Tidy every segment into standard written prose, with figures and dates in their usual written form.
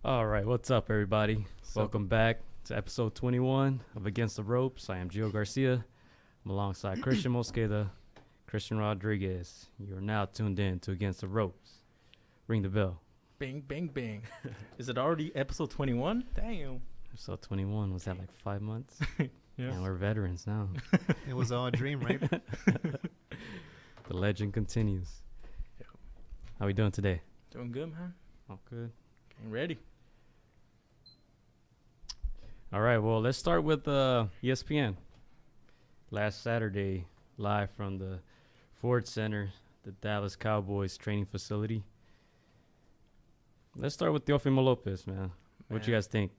All right, what's up, everybody? So, Welcome back to episode 21 of Against the Ropes. I am Gio Garcia. I'm alongside Christian Mosqueda, Christian Rodriguez. You are now tuned in to Against the Ropes. Ring the bell. bing, bing, bing. Is it already episode 21? Damn. Episode 21, was that like 5 months? Yeah. And we're veterans now. It was all a dream, right? The legend continues. Yep. How we doing today? Doing good, man. All good. Getting ready. All right, well, let's start with ESPN. Last Saturday, live from the Ford Center, the Dallas Cowboys training facility. Let's start with Teofimo Lopez, man. What you guys think?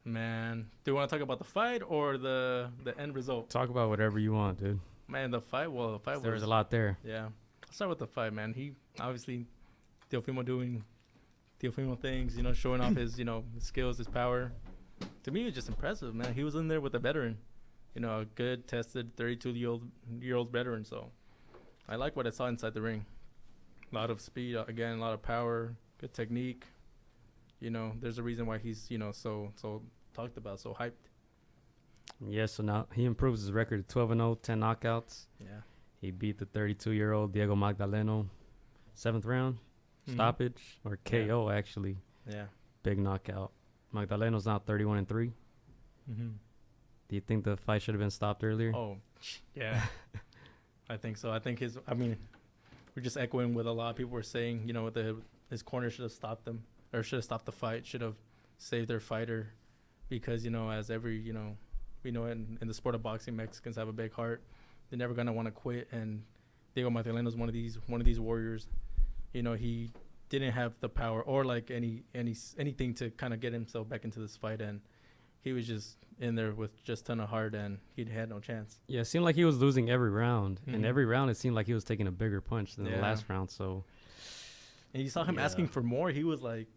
Man, do you want to talk about the fight or the end result? Talk about whatever you want, dude. Man, the fight was... There was a lot there. Yeah. Let's start with the fight, man. He, obviously, Teofimo doing Teofimo things, showing off his, his skills, his power. To me, it was just impressive, man. He was in there with a veteran, a good, tested 32-year-old veteran. So I like what I saw inside the ring. A lot of speed, again, a lot of power, good technique. There's a reason why he's, so talked about, so hyped. Yeah, so now he improves his record to 12-0, 10 knockouts. Yeah. He beat the 32-year-old Diego Magdaleno, 7th round, stoppage, or KO, actually. Yeah. Big knockout. Magdaleno's now 31-3. Mm-hmm. Do you think the fight should have been stopped earlier? Oh, yeah. I think so. I think we're just echoing what a lot of people were saying, his corner should have stopped them, or should have stopped the fight, should have saved their fighter, because, as every, we know in the sport of boxing, Mexicans have a big heart. They're never going to want to quit, and Diego Magdaleno's one of these warriors. He didn't have the power or like anything to kind of get himself back into this fight, and he was just in there with just a ton of heart, and he had no chance. Yeah, it seemed like he was losing every round. Mhm. And every round it seemed like he was taking a bigger punch than the Yeah. last round. So, And you saw him asking for more. He was like,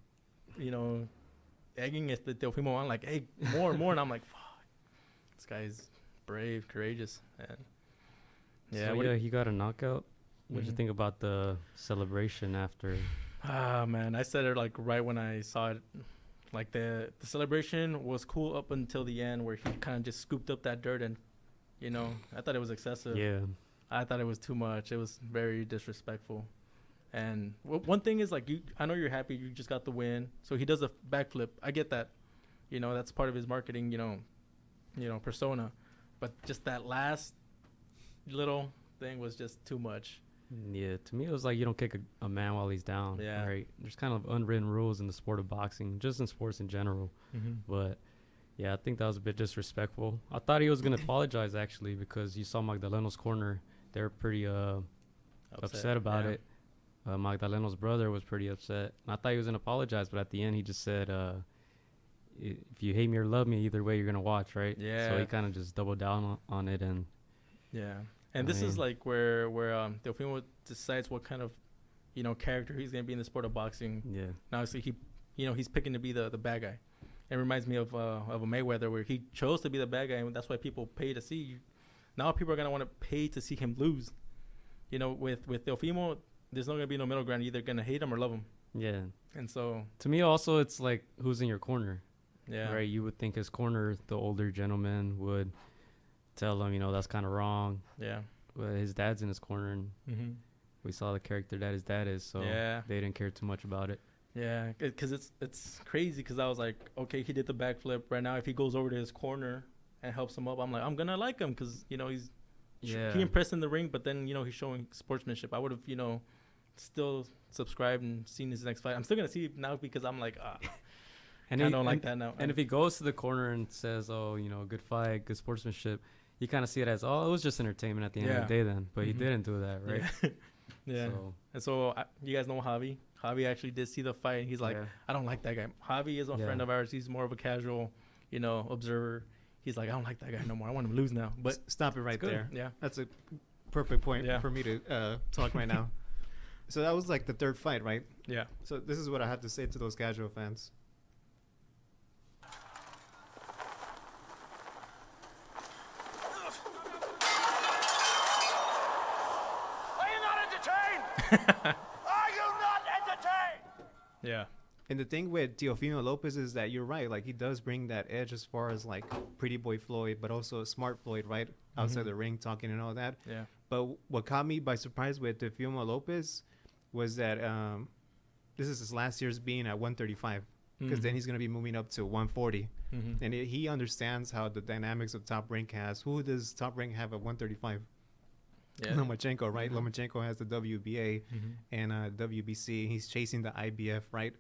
egging the Teofimo on, like, hey, more. And I'm like, fuck, this guy's brave, courageous. And so he got a knockout. What did you Mhm. think about the celebration after? Ah, man, I said it like right when I saw it. Like the celebration was cool up until the end, where he kind of just scooped up that dirt, and I thought it was excessive. Yeah. I thought it was too much. It was very disrespectful. And one thing is, like, I know you're happy you just got the win, so he does a backflip. I get that. That's part of his marketing, persona. But just that last little thing was just too much. Yeah, to me it was like you don't kick a man while he's down. Yeah. Right. There's kind of unwritten rules in the sport of boxing, just in sports in general. Mm-hmm. But yeah, I think that was a bit disrespectful. I thought he was gonna apologize actually, because you saw Magdaleno's corner. They were pretty upset about it. Magdaleno's brother was pretty upset. And I thought he was gonna apologize, but at the end he just said, "If you hate me or love me, either way you're gonna watch, right?" Yeah. So he kind of just doubled down on it, and Yeah. And this is like where Teofimo decides what kind of, character he's going to be in the sport of boxing. yeah, Now, obviously, he's picking to be the bad guy. It reminds me of a Mayweather, where he chose to be the bad guy, and that's why people pay to see. Now people are going to want to pay to see him lose. With Teofimo, there's not going to be no middle ground. You're either going to hate him or love him. yeah. And so, To me, also, it's like who's in your corner, yeah. right? You would think his corner, the older gentleman, would tell him, that's kind of wrong. Yeah. But his dad's in his corner, and Mm-hmm. we saw the character that his dad is, so Yeah. they didn't care too much about it. Yeah, because it's crazy, because I was like, okay, he did the backflip. Right now, if he goes over to his corner and helps him up, I'm like, I'm going to like him, because, he impressed in the ring, but then, he's showing sportsmanship. I would have, still subscribed and seen his next fight. I'm still going to see it now, because I'm like, And I don't like that now. And if he goes to the corner and says, "Oh, good fight, good sportsmanship," you kind of see it as, "Oh, it was just entertainment at the end of the day." Then, but he Mhm. didn't do that, right? Yeah. So, And so you guys know Javi. Javi actually did see the fight, and he's like, yeah. I don't like that guy. Javi is a friend of ours. He's more of a casual, observer. He's like, I don't like that guy no more. I want him to lose now. But Stop it right good. there. Yeah. That's a perfect point Yeah. for me to talk right now. So that was like the third fight, right? Yeah. So this is what I have to say to those casual fans. Are you not entertained? Are you not entertained? Yeah. And the thing with Teofimo Lopez is that you're right. Like, he does bring that edge as far as, like, Pretty Boy Floyd, but also Smart Floyd, right? Outside the ring, talking and all that. Yeah. But what caught me by surprise with Teofimo Lopez was that this is his last year's being at 135. Because then he's going to be moving up to 140. And he understands how the dynamics of Top Rank has. Who does Top Rank have at 135? Yeah. Lomachenko, right? Lomachenko has the WBA and WBC. He's chasing the IBF, right?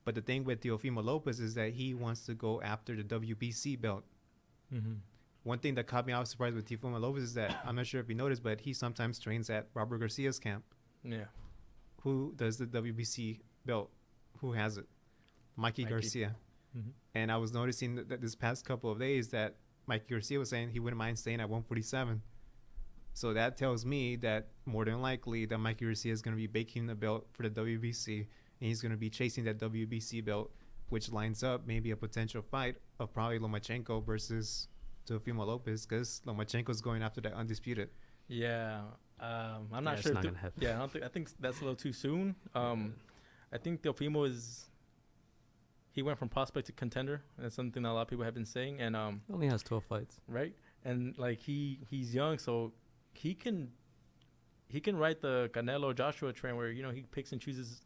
But the thing with Teofimo Lopez is that he wants to go after the WBC belt. One thing that caught me off surprise with Teofimo Lopez is that, I'm not sure if you noticed, but he sometimes trains at Robert Garcia's camp. Yeah. Who does the WBC belt? Who has it? Mikey Garcia. And I was noticing that this past couple of days that Mikey Garcia was saying he wouldn't mind staying at 147. So that tells me that more than likely that Mikey Garcia is going to be baking the belt for the WBC, and he's going to be chasing that WBC belt, which lines up maybe a potential fight of probably Lomachenko versus Teofimo Lopez, because Lomachenko's going after that undisputed. Yeah. I'm not sure. It's not gonna happen. Yeah, I think that's a little too soon. I think Teofimo he went from prospect to contender. And that's something that a lot of people have been saying. And Only has 12 fights. right. And like he's young, so he can ride the Canelo Joshua train where, you know, he picks and chooses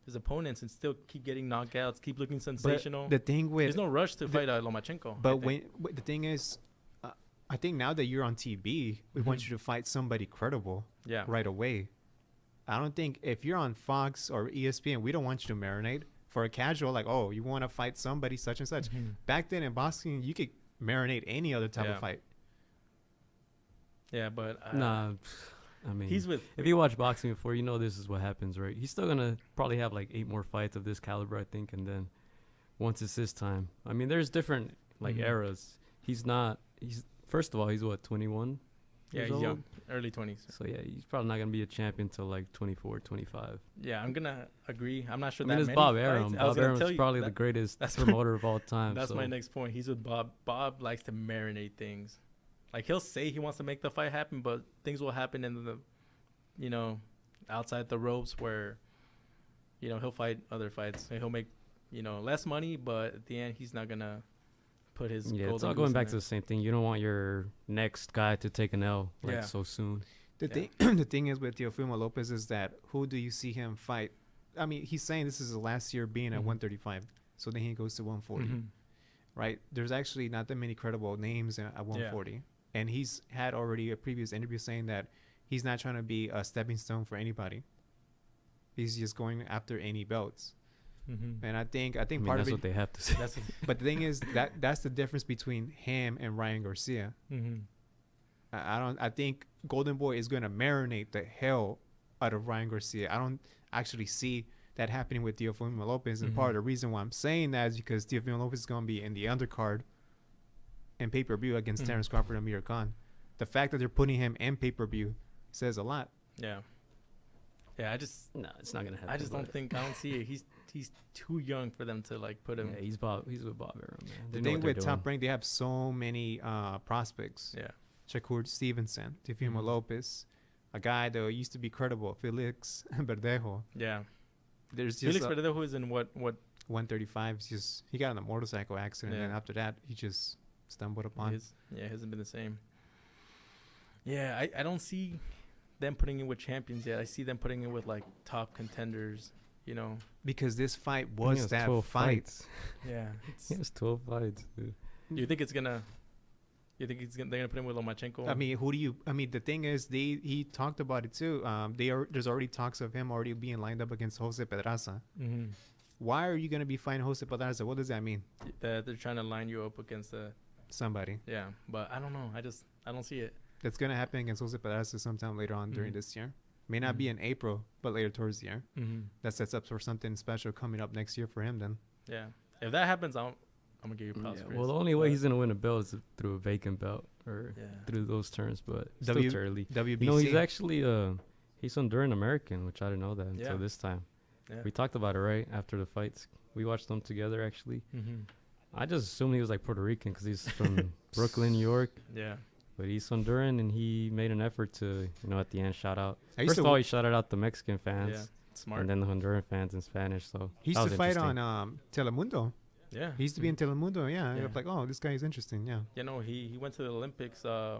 his opponents and still keep getting knockouts, keep looking sensational. But the thing with there's no rush to fight Lomachenko. But the thing is, I think now that you're on TV, we want you to fight somebody credible right away. I don't think if you're on Fox or ESPN, we don't want you to marinate. For a casual, like, oh, you want to fight somebody such and such. Back then in boxing, you could marinate any other type of fight. Yeah, but Nah, I mean, if you watch boxing before, you know this is what happens, right? He's still going to probably have like 8 more fights of this caliber, I think. And then once it's his time, I mean, there's different like eras. First of all, he's what, 21? Yeah, he's young, early 20s. So yeah, he's probably not going to be a champion till like 24, 25. Yeah, I'm going to agree. I'm not sure I mean, it's Bob Arum. Bob Arum's probably the greatest promoter of all time. That's my next point. He's with Bob. Bob likes to marinate things. Like, he'll say he wants to make the fight happen, but things will happen in the, you know, outside the ropes where, you know, he'll fight other fights and he'll make, you know, less money, but at the end, he's not going to put his it's all going back to the same thing. You don't want your next guy to take an L so soon. The thing is with Teofimo Lopez is that who do you see him fight? I mean, he's saying this is his last year being at 135, so then he goes to 140, right? There's actually not that many credible names at 140, and he's had already a previous interview saying that he's not trying to be a stepping stone for anybody. He's just going after any belts. And I think part that's of it, what they have to say. but the thing is that's the difference between him and Ryan Garcia. I think Golden Boy is going to marinate the hell out of Ryan Garcia. I don't actually see that happening with Teofimo Lopez, and part of the reason why I'm saying that is because Teofimo Lopez is going to be in the undercard and pay-per-view against Terrence Crawford and Amir Khan. The fact that they're putting him in pay-per-view says a lot. Yeah, it's not gonna happen. I don't see it. He's too young for them to like put him. Yeah, he's with Bob Arum, man. The thing with Top Rank, they have so many prospects. Yeah, Shakur Stevenson, Teofimo Lopez, a guy that used to be credible, Felix Verdejo. Yeah, there's just Felix Verdejo is in what 135. He got in a motorcycle accident, and after that he just stumbled upon. It hasn't been the same. Yeah, I don't see them putting in with champions yet. I see them putting in with like top contenders, you know. Because this fight was that 12 fight. Fights. Yeah. He has 12 fights, dude. You think they're gonna put him with Lomachenko? I mean, the thing is, he talked about it too. There's already talks of him already being lined up against Jose Pedraza. Why are you gonna be fighting Jose Pedraza? What does that mean? That they're trying to line you up against somebody. Yeah, but I don't know. I don't see it. That's going to happen against Jose Pedraza sometime later on during this year. May not be in April, but later towards the year. That sets up for something special coming up next year for him then. Yeah. If that happens, I'm going to give you props. Well, the only way he's going to win a belt is through a vacant belt or through those terms, but still too early. WBC. No, he's actually he's Honduran American, which I didn't know that until this time. Yeah. We talked about it, right, after the fights. We watched them together, actually. I just assumed he was like Puerto Rican because he's from Brooklyn, New York. Yeah. But he's Honduran, and he made an effort to, at the end, shout out. First of all, he shouted out the Mexican fans. Smart. And then the Honduran fans in Spanish. So He used that to was fight interesting. on Telemundo. Yeah. He used to be in Telemundo. Yeah. Yeah. I'm like, oh, this guy is interesting. Yeah. You know, he went to the Olympics. He I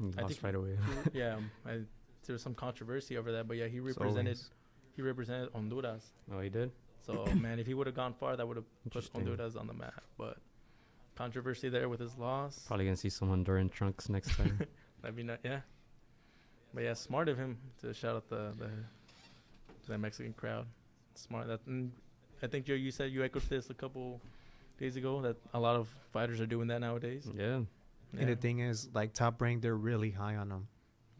lost think right away. Yeah. There was some controversy over that, but yeah, he As represented always. Honduras. Oh, he did? So man, if he would have gone far, that would have put Interesting. Honduras on the map. But controversy there with his loss. Probably going to see some Honduran trunks next time. That'd be not, yeah. But yeah, smart of him to shout out the Mexican crowd. Smart. I think Joe, you said you echoed this a couple days ago that a lot of fighters are doing that nowadays. Yeah. And the thing is, like, Top Rank, they're really high on him.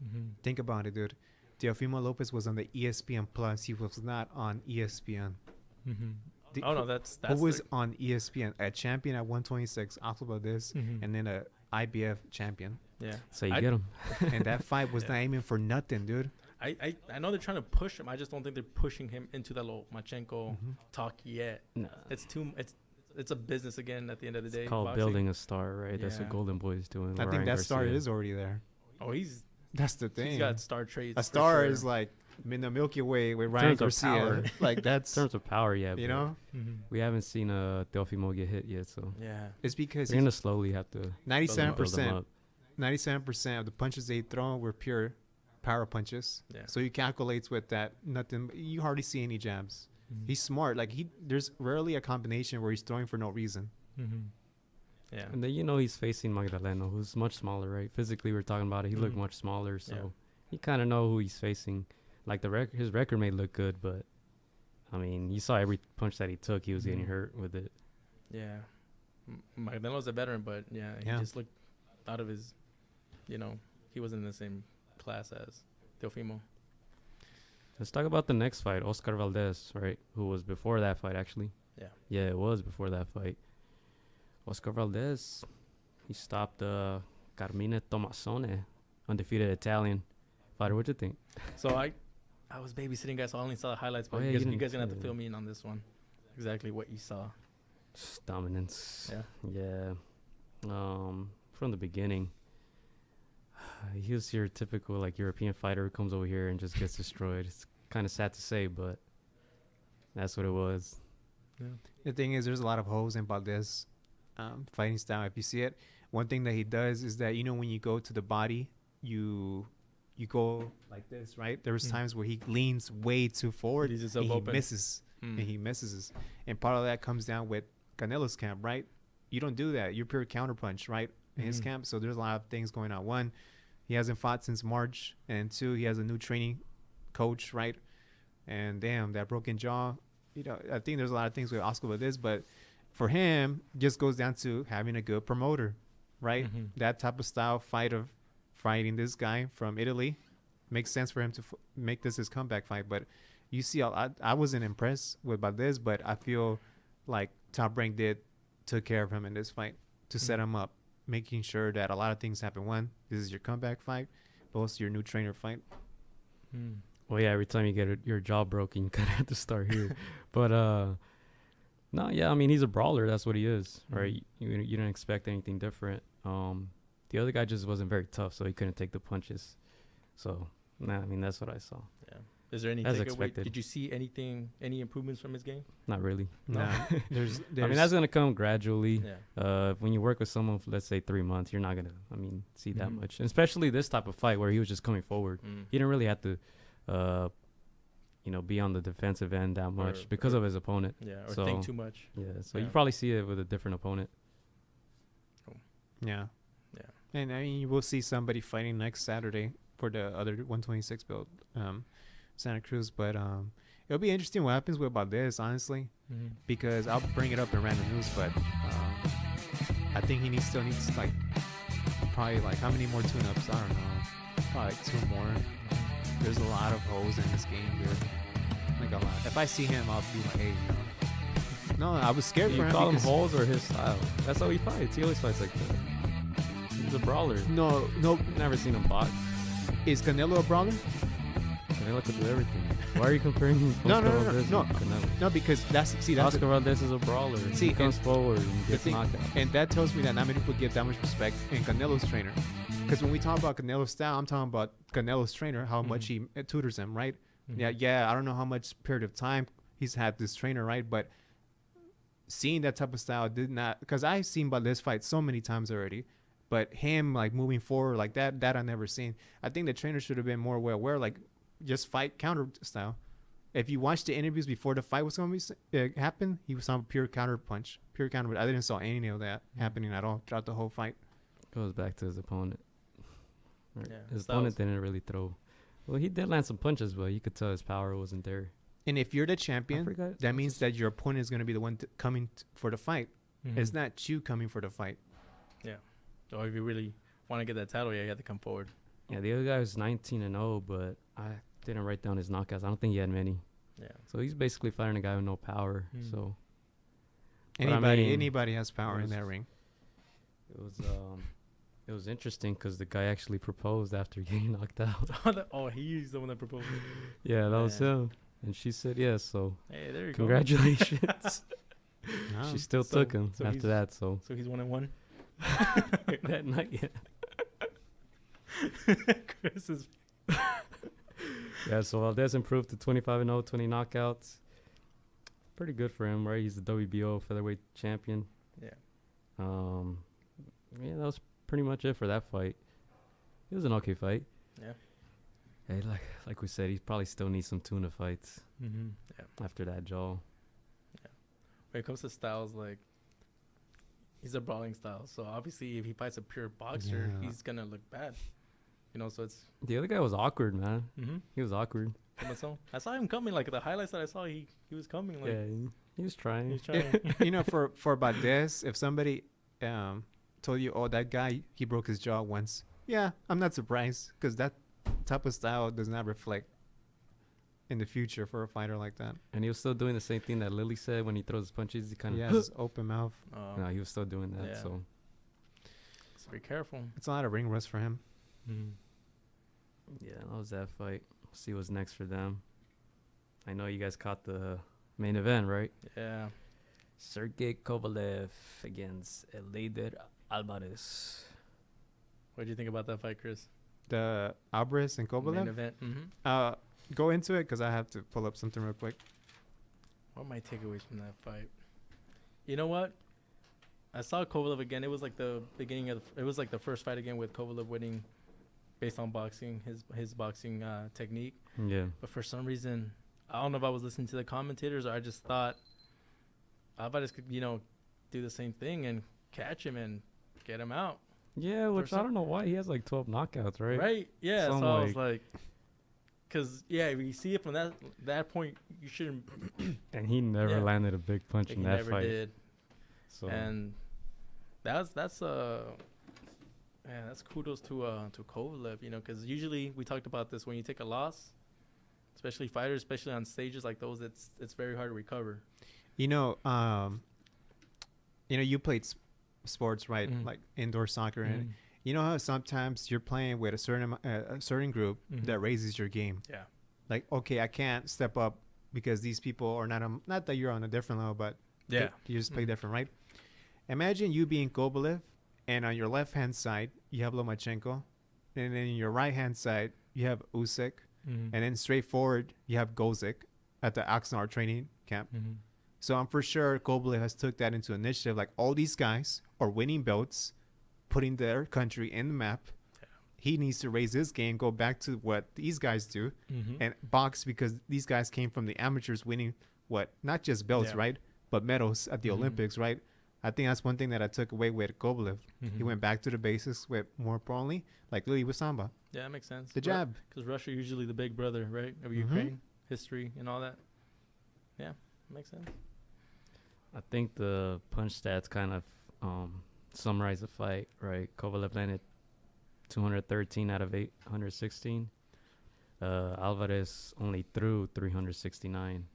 Mm-hmm. Think about it, dude. Teofimo Lopez was on the ESPN Plus. He was not on ESPN. Mm-hmm. The- Oh no, that's Who was on ESPN? A champion at 126, also about this, Mhm. and then a IBF champion. Yeah. So you I- get him. And that fight was Yeah. not aiming for nothing, dude. I know they're trying to push him. I just don't think they're pushing him into the Lomachenko Mhm. talk yet. Nah. It's a business again at the end of the day. It's called boxing. building a star, right? That's what Yeah. Golden Boy is doing. I with think Ryan that star Garcia. is already there. Oh, he's That's the thing. he's got star traits. A for star sure. is like in the Milky Way with In Ryan terms of Garcia. power. Like In that's, terms of power, yeah. you but know, Mhm. we haven't seen Teofimo get hit yet, so Yeah. it's because we're gonna slowly have to build him 97%, up. 97% of the punches they throw were pure power punches. Yeah. So he calculates with that nothing. You hardly see any jabs. Mhm. He's smart. Like there's rarely a combination where he's throwing for no reason. Mhm. Yeah. And then he's facing Magdaleno, who's much smaller, right? Physically, we're talking about it. He looked Mhm. much smaller, so Yeah. you kind of know who he's facing. Like his record may look good, but I mean, you saw every punch that he took, he was getting Mhm. hurt with it. Yeah. Magdaleno's a veteran, but yeah, he Yeah. just looked out of his, he wasn't in the same class as Teofimo. Let's talk about the next fight, Oscar Valdez, right? Who was before that fight, actually. Yeah. Yeah, it was before that fight. Oscar Valdez, he stopped Carmine Tomasone, undefeated Italian fighter. What'd you think? So I was babysitting, guys, so I only saw the highlights, but Oh, yeah, you you guys didn't- gonna have to fill me in on this one. Exactly what you saw. Just dominance. Yeah. Yeah. From the beginning, he was your typical European fighter who comes over here and just gets destroyed. It's kind of sad to say, but that's what it was. Yeah. The thing is, there's a lot of holes in Valdez fighting style. If you see it, one thing that he does is that when you go to the body, you go like this, right? There's Mm. times where he leans way too forward Leaves and himself he open. misses, and he misses. And part of that comes down with Canelo's camp, right? You don't do that. You're pure counterpunch, right? In his Mhm. camp. So there's a lot of things going on. One, he hasn't fought since March, and two, he has a new training coach, right? And damn, that broken jaw. I think there's a lot of things with Oscar with this, but for him, just goes down to having a good promoter, right? Mhm. That type of style fighting this guy from Italy makes sense for him to make this his comeback fight. But you see, I wasn't impressed with Valdez, but I feel like Top Rank took care of him in this fight to set him up, making sure that a lot of things happen. One, this is your comeback fight, but also your new trainer fight. Mm. Well, yeah, every time you get your jaw broken, you kind of have to start here. But, no, yeah, I mean, he's a brawler. That's what he is, right? You didn't expect anything different. The other guy just wasn't very tough, so he couldn't take the punches. So, nah, I mean, that's what I saw. Yeah. Is there any As takeaway? expected. Did you see any improvements from his game? Not really. No, there's I mean, that's going to come gradually. Yeah. When you work with someone for, let's say, 3 months, you're not going to, see that Mhm. much. And especially this type of fight where he was just coming forward. Mm. He didn't really have to, be on the defensive end that much Or- because or- of his opponent. Yeah. Or So- think too much. Yeah, so Yeah. you probably see it with a different opponent. Yeah. Yeah. And I mean, you will see somebody fighting next Saturday for the other 126 belt, Santa Cruz. But it'll be interesting what happens with Valdez, honestly, Mhm. because I'll bring it up in random news. But I think he still needs probably how many more tune-ups? I don't know. Probably 2 more. There's a lot of holes in this game, dude. Like a lot. If I see him, I'll be like, hey, No, I was scared You for him. call him because- holes or his style? That's how he fights. He always fights like that. He's a brawler. No, Never seen him box. is Canelo a brawler? Canelo could do everything. Why are you comparing No, Oscar no, no, Valdez no. with Canelo? No, because that's Oscar Valdez is a brawler. See, He comes forward and the gets thing, knocked out. and that tells me that not many people give that much respect in Canelo's trainer. Because when we talk about Canelo's style, I'm talking about Canelo's trainer, how much he tutors him, right? Yeah. I don't know how much period of time he's had this trainer, right? But seeing that type of style did not, because I've seen Valdez fight so many times already, but him like moving forward like that I never seen. I think the trainer should have been more aware, like just fight counter style. If you watch the interviews before the fight was going to happen, he was on pure counter punch, pure counter. But I didn't saw any of that happening at all throughout the whole fight. Goes back to his opponent. Right. Yeah, His opponent didn't really throw. Well, he did land some punches, but you could tell his power wasn't there. And if you're the champion, that means that your opponent is going to be the one coming for the fight. It's not you coming for the fight. Yeah. So if you really want to get that title, you have to come forward. Yeah, the other guy was 19-0, but I didn't write down his knockouts. I don't think he had many. Yeah. So he's basically fighting a guy with no power. So anybody has power in that ring. It was interesting because the guy actually proposed after getting knocked out. Oh, he's the one that proposed. Yeah, that was him. And she said yes, so hey, there you congratulations. No. She still took him after that, so he's 1-1 that night. Chris is yeah, so Valdez improved to 25-0, 20 knockouts. Pretty good for him, right? He's the WBO featherweight champion. Yeah. Yeah, that was pretty much it for that fight. It was an okay fight. Yeah. Hey, like we said, he probably still needs some tuna fights Yeah. after that jaw. Yeah. When it comes to styles, like, he's a brawling style. So obviously, if he fights a pure boxer, he's gonna look bad. You know, so it's The other guy was awkward, man. He was awkward. I saw him coming. Like the highlights that I saw, he was coming. Like, Yeah, he was trying. he was trying. You know, for Valdez, if somebody told you, oh, that guy, he broke his jaw once. Yeah, I'm not surprised because that type of style does not reflect in the future for a fighter like that. And he was still doing the same thing that Lily said when he throws his punches. He kind of has open mouth. No, he was still doing that. Yeah. So Be careful. It's a lot of ring rust for him. yeah, that was that fight. See what's next for them. I know you guys caught the main event, right? Yeah. Sergey Kovalev against Eleider Alvarez. What do you think about that fight, Chris? The Alvarez and Kovalev? Main event. Go into it because I have to pull up something real quick. What are my takeaways from that fight? You know what? I saw Kovalev again. It was like the beginning of it was like the first fight again with Kovalev winning based on boxing, his boxing technique. Yeah. But for some reason, I don't know if I was listening to the commentators or I just thought Alvarez could, do the same thing and catch him and get him out. Yeah, which I don't know why. He has like 12 knockouts, right? Right? Yeah. So So I was like, because, if you see it from that point, you shouldn't. And he never landed a big punch in that fight. He never did. So. And that's kudos to Kovalev, because usually we talked about this when you take a loss, especially fighters, especially on stages like those, it's very hard to recover. You played sports, right? Like indoor soccer, and you know how sometimes you're playing with a certain group that raises your game. Yeah. Like, okay, I can't step up because these people are not that you're on a different level, but you just play different, right? Imagine you being Kovalev, and on your left hand side you have Lomachenko, and then on your right hand side you have Usyk, and then straight forward you have Gozik at the Oxnard training camp. So I'm for sure Kovalev has took that into initiative. Like, all these guys are winning belts, putting their country in the map. Yeah. He needs to raise his game, go back to what these guys do, and box, because these guys came from the amateurs winning not just belts, right? But medals at the Olympics, right? I think that's one thing that I took away with Kovalev. He went back to the basics with more importantly, like Lily with Samba. Yeah, that makes sense. The jab. Because Russia usually the big brother, right? Of Ukraine, history and all that. Yeah, makes sense. I think the punch stats kind of summarize the fight, right? Kovalev landed 213 out of 816. Alvarez only threw 369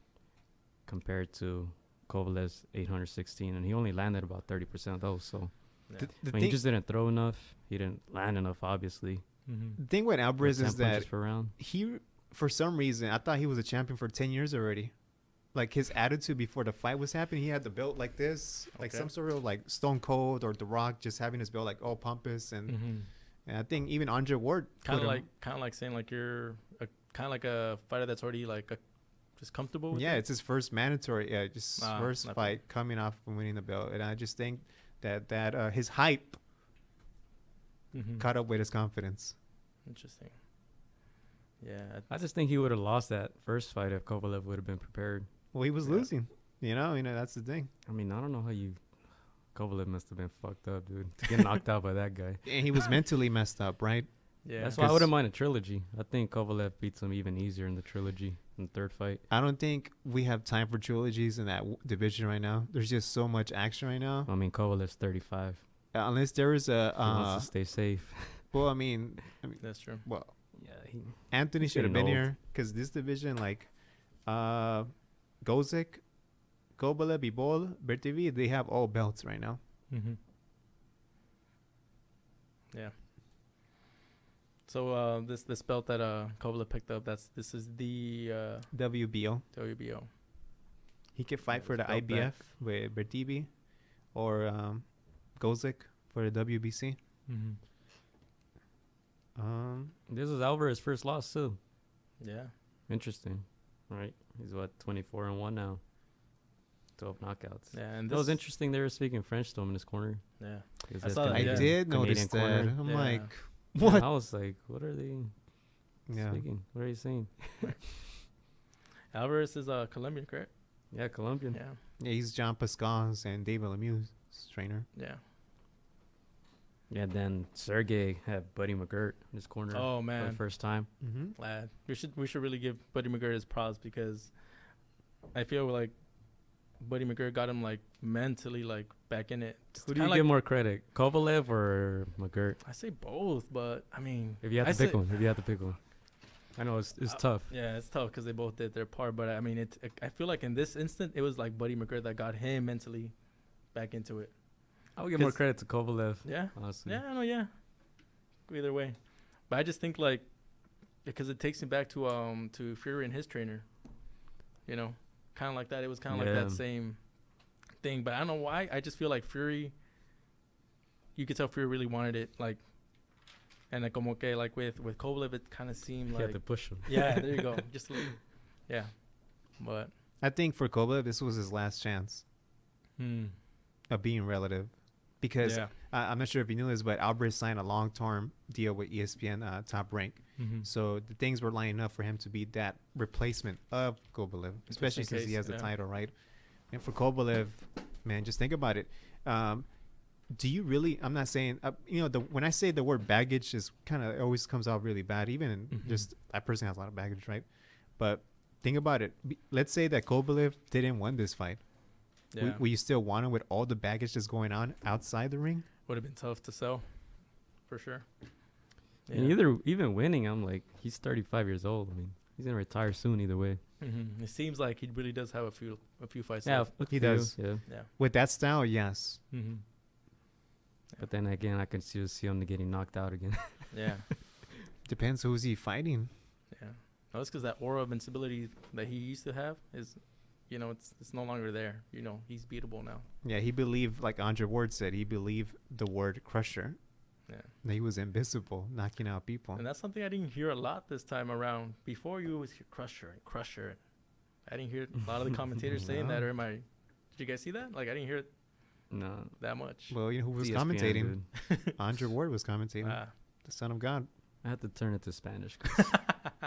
compared to Kovalev's 816, and he only landed about 30% of those. So he just didn't throw enough. He didn't land enough, obviously. The thing with Alvarez is that per round. He, for some reason, I thought he was a champion for 10 years already. Like, his attitude before the fight was happening, he had the belt like this, like some sort of like Stone Cold or The Rock, just having his belt like all pompous, and I think even Andre Ward kind of like saying like you're a kind of like a fighter that's already like just comfortable with Yeah, it? it's his first mandatory, just his first not fight coming off from winning the belt, and I just think that his hype caught up with his confidence. Interesting. Yeah. I just think he would have lost that first fight if Kovalev would have been prepared. Well, he was losing. You know, that's the thing. I mean, I don't know how you. Kovalev must have been fucked up, dude, to get knocked out by that guy. And he was mentally messed up, right? Yeah. That's why I wouldn't mind a trilogy. I think Kovalev beats him even easier in the trilogy in the third fight. I don't think we have time for trilogies in that division right now. There's just so much action right now. I mean, Kovalev's 35. Unless there is He wants to stay safe. well, I mean, That's true. well, Yeah, Anthony he's should have getting been old. here because this division, like, Gozik, Kovalev, Bibol, Bertivi, they have all belts right now. Yeah. So this belt that Kovalev picked up, this is the WBO. WBO. He could fight Yeah, for the his belt IBF back. with Bertivi or Gozik for the WBC. This is Alvarez's first loss too. Yeah. Interesting, right? He's what 24-1 now. 12 knockouts. Yeah, and That was interesting. They were speaking French to him in his corner. Yeah. His I saw that, I yeah. did notice Canadian that. corner. I'm Yeah. like, Yeah, what? I was like, what are they Yeah. speaking? What are you saying? Alvarez is Colombian, correct? Yeah, Colombian. Yeah. Yeah, he's John Pascal's and David Lemieux's trainer. Yeah. Yeah, then Sergey had Buddy McGirt in his corner Oh for man, the first time. Mm-hmm. lad. We should really give Buddy McGirt his props because I feel like Buddy McGirt got him like mentally like back in it. Who do you Kinda give more credit, Kovalev or McGirt? I say both, but I mean, If you had I to pick say- one, if you had to pick one. I know it's tough. Yeah, it's tough because they both did their part. But I mean, I feel like in this instant, it was like Buddy McGirt that got him mentally back into it. I would give more 'Cause- credit to Kovalev, Yeah, honestly. yeah, I know, yeah. Either way, but I just think like because it takes him back to Fury and his trainer. You know, kind of like that. It was kind of like Yeah. that same thing. But I don't know why. I just feel like Fury. You could tell Fury really wanted it, like, and like como que like with Kovalev, it kind of seemed You like had to push him. yeah, there you go, just a little, yeah, but I think for Kovalev, this was his last chance of being relative. Because yeah. I'm not sure if you knew this, but Alvarez signed a long-term deal with ESPN Top Rank. So the things were lining up for him to be that replacement of Kovalev, especially in since he case, has the yeah. title, right? And for Kovalev, man, just think about it. Do you really? I'm not saying, when I say the word baggage, is kind of always comes out really bad. Even in just that person has a lot of baggage, right? But think about it. Let's say that Kovalev didn't win this fight. Yeah, Will you still want him with all the baggage that's going on outside the ring? would have been tough to sell, for sure. And even winning, I'm like, he's 35 years old. I mean, he's gonna retire soon either way. It seems like he really does have a few fights. Yeah, left. He for you, does. Yeah, Yeah. With that style, yes. but then again, I can still see him getting knocked out again. Yeah. Depends who's he fighting. Yeah. No, it's because that aura of invincibility that he used to have is, it's no longer there. He's beatable now. Yeah, he believed, like Andre Ward said, he believed the word crusher. Yeah. That he was invisible, knocking out people. And that's something I didn't hear a lot this time around. Before you always hear crusher. I didn't hear a lot of the commentators saying that. Or did you guys see that? Like, I didn't hear it No, that much. Well, you know who was ESPN, commentating? dude. Andre Ward was commentating. The son of God. I had to turn it to Spanish. 'Cause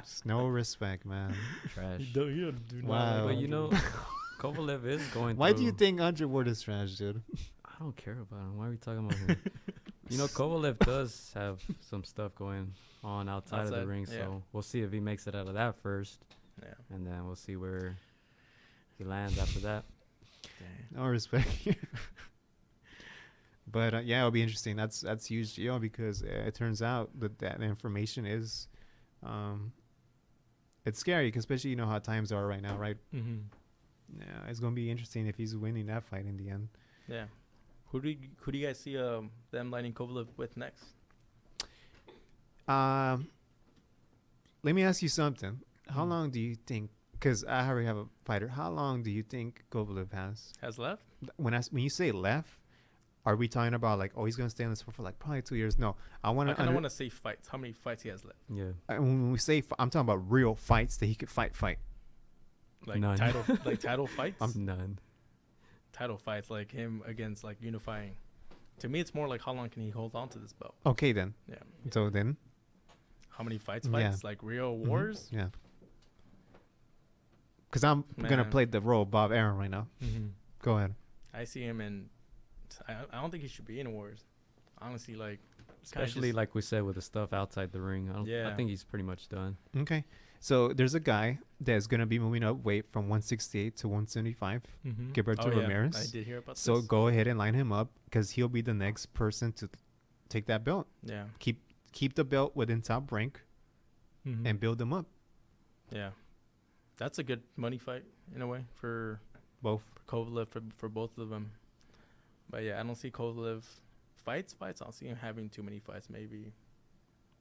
Just no respect, man. trash. do Wow. But Kovalev is going. Why do you through- think Andre Ward is trash, dude? I don't care about him. Why are we talking about him? Kovalev does have some stuff going on outside of the Outside, ring, yeah. so we'll see if he makes it out of that first, Yeah. and then we'll see where he lands after that. No respect here. But yeah, it'll be interesting. That's huge, because it turns out that information is, it's scary, 'cause especially how times are right now, right? Yeah, it's gonna be interesting if he's winning that fight in the end. Yeah. Who do you guys see them lining Kovalev with next? Let me ask you something. How long do you think? Because I already have a fighter. How long do you think Kovalev has? Has left? When you say left, are we talking about like, oh, he's gonna stay on this for like probably 2 years? No, I want I to. kind of want to say fights. How many fights he has left? Yeah. When we say, I'm talking about real fights that he could fight. Like None. title fights. None. Title fights like him against like unifying. To me, it's more like how long can he hold on to this belt? Okay, then. Yeah. So then, How many fights? Yeah. Like real Mhm. wars. Yeah. Because I'm gonna Man. play the role of Bob Aaron right now. Mm-hmm. Go ahead. I see him in. I don't think he should be in wars. Honestly, like Especially like we said with the stuff outside the ring. I Yeah. think he's pretty much done. Okay. So there's a guy that's gonna be moving up weight from 168 to 175. mm-hmm. Gilberto Ramirez. I did hear about So this. go ahead and line him up because he'll be the next person to take that belt. Yeah. Keep the belt within top rank Mm-hmm. and build them up. Yeah. That's a good money fight in a way for Both. Kovalev for both of them. But yeah, I don't see Kovalev fights. I don't see him having too many fights. Maybe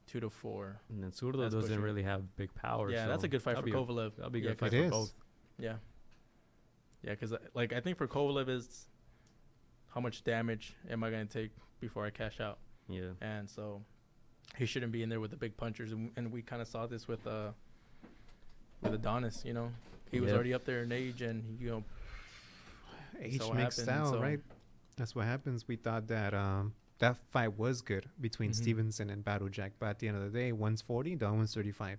2 to 4. And then Zurdo That's doesn't pushing it. really have big power. Yeah, so that's a good fight for that'll Kovalev. That'll be a Yeah, good fight It for is. both. Yeah. Yeah, because like I think for Kovalev is how much damage am I going to take before I cash out? Yeah. And so he shouldn't be in there with the big punchers. And we kind of saw this with Adonis, you know. He was Yep. already up there in age and, you know, Age So what makes happened, style, so- right? That's what happens. We thought that that fight was good between Mhm. Stevenson and Battle Jack, but at the end of the day, one's 40, the other one's 35.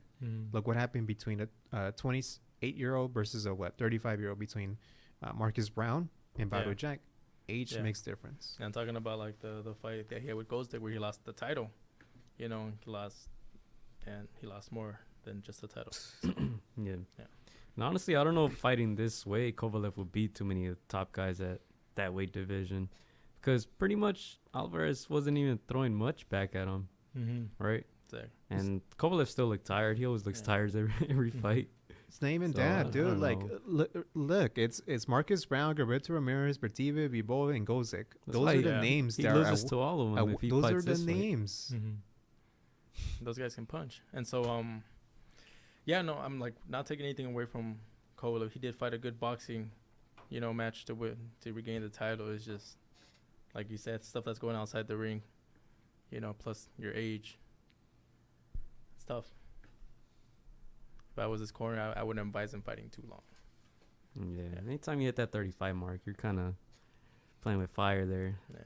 Look what happened between a 28-year-old versus a 35-year-old between Marcus Brown and Battle Yeah. Jack. Age Yeah. makes difference. And I'm talking about like the fight that he had with Gozdic where he lost the title. You know, he lost more than just the title. Yeah. Yeah. And honestly, I don't know if fighting this way, Kovalev would beat too many of the top guys at that weight division. Because pretty much Alvarez wasn't even throwing much back at him, Mm-hmm. right? Exactly. And Kovalev still looked tired. He always looks Yeah. tired every Mhm. fight. It's not even So, I that, dude. don't Like, know. look, it's Marcus Brown, Gilberto Ramirez, Bertiva, Bibova, and Gozic. That's Those why are the Yeah. names He that are. loses to all of them if he Those fights are the this way. names. Mm-hmm. Those guys can punch. And so, yeah, no, I'm like not taking anything away from Kovalev. He did fight a good boxing, you know, match to regain the title. It's just, like you said, stuff that's going outside the ring, you know, plus your age. It's tough. If I was his corner, I wouldn't advise him fighting too long. Yeah. Yeah. Anytime you hit that 35 mark, you're kind of playing with fire there. Yeah.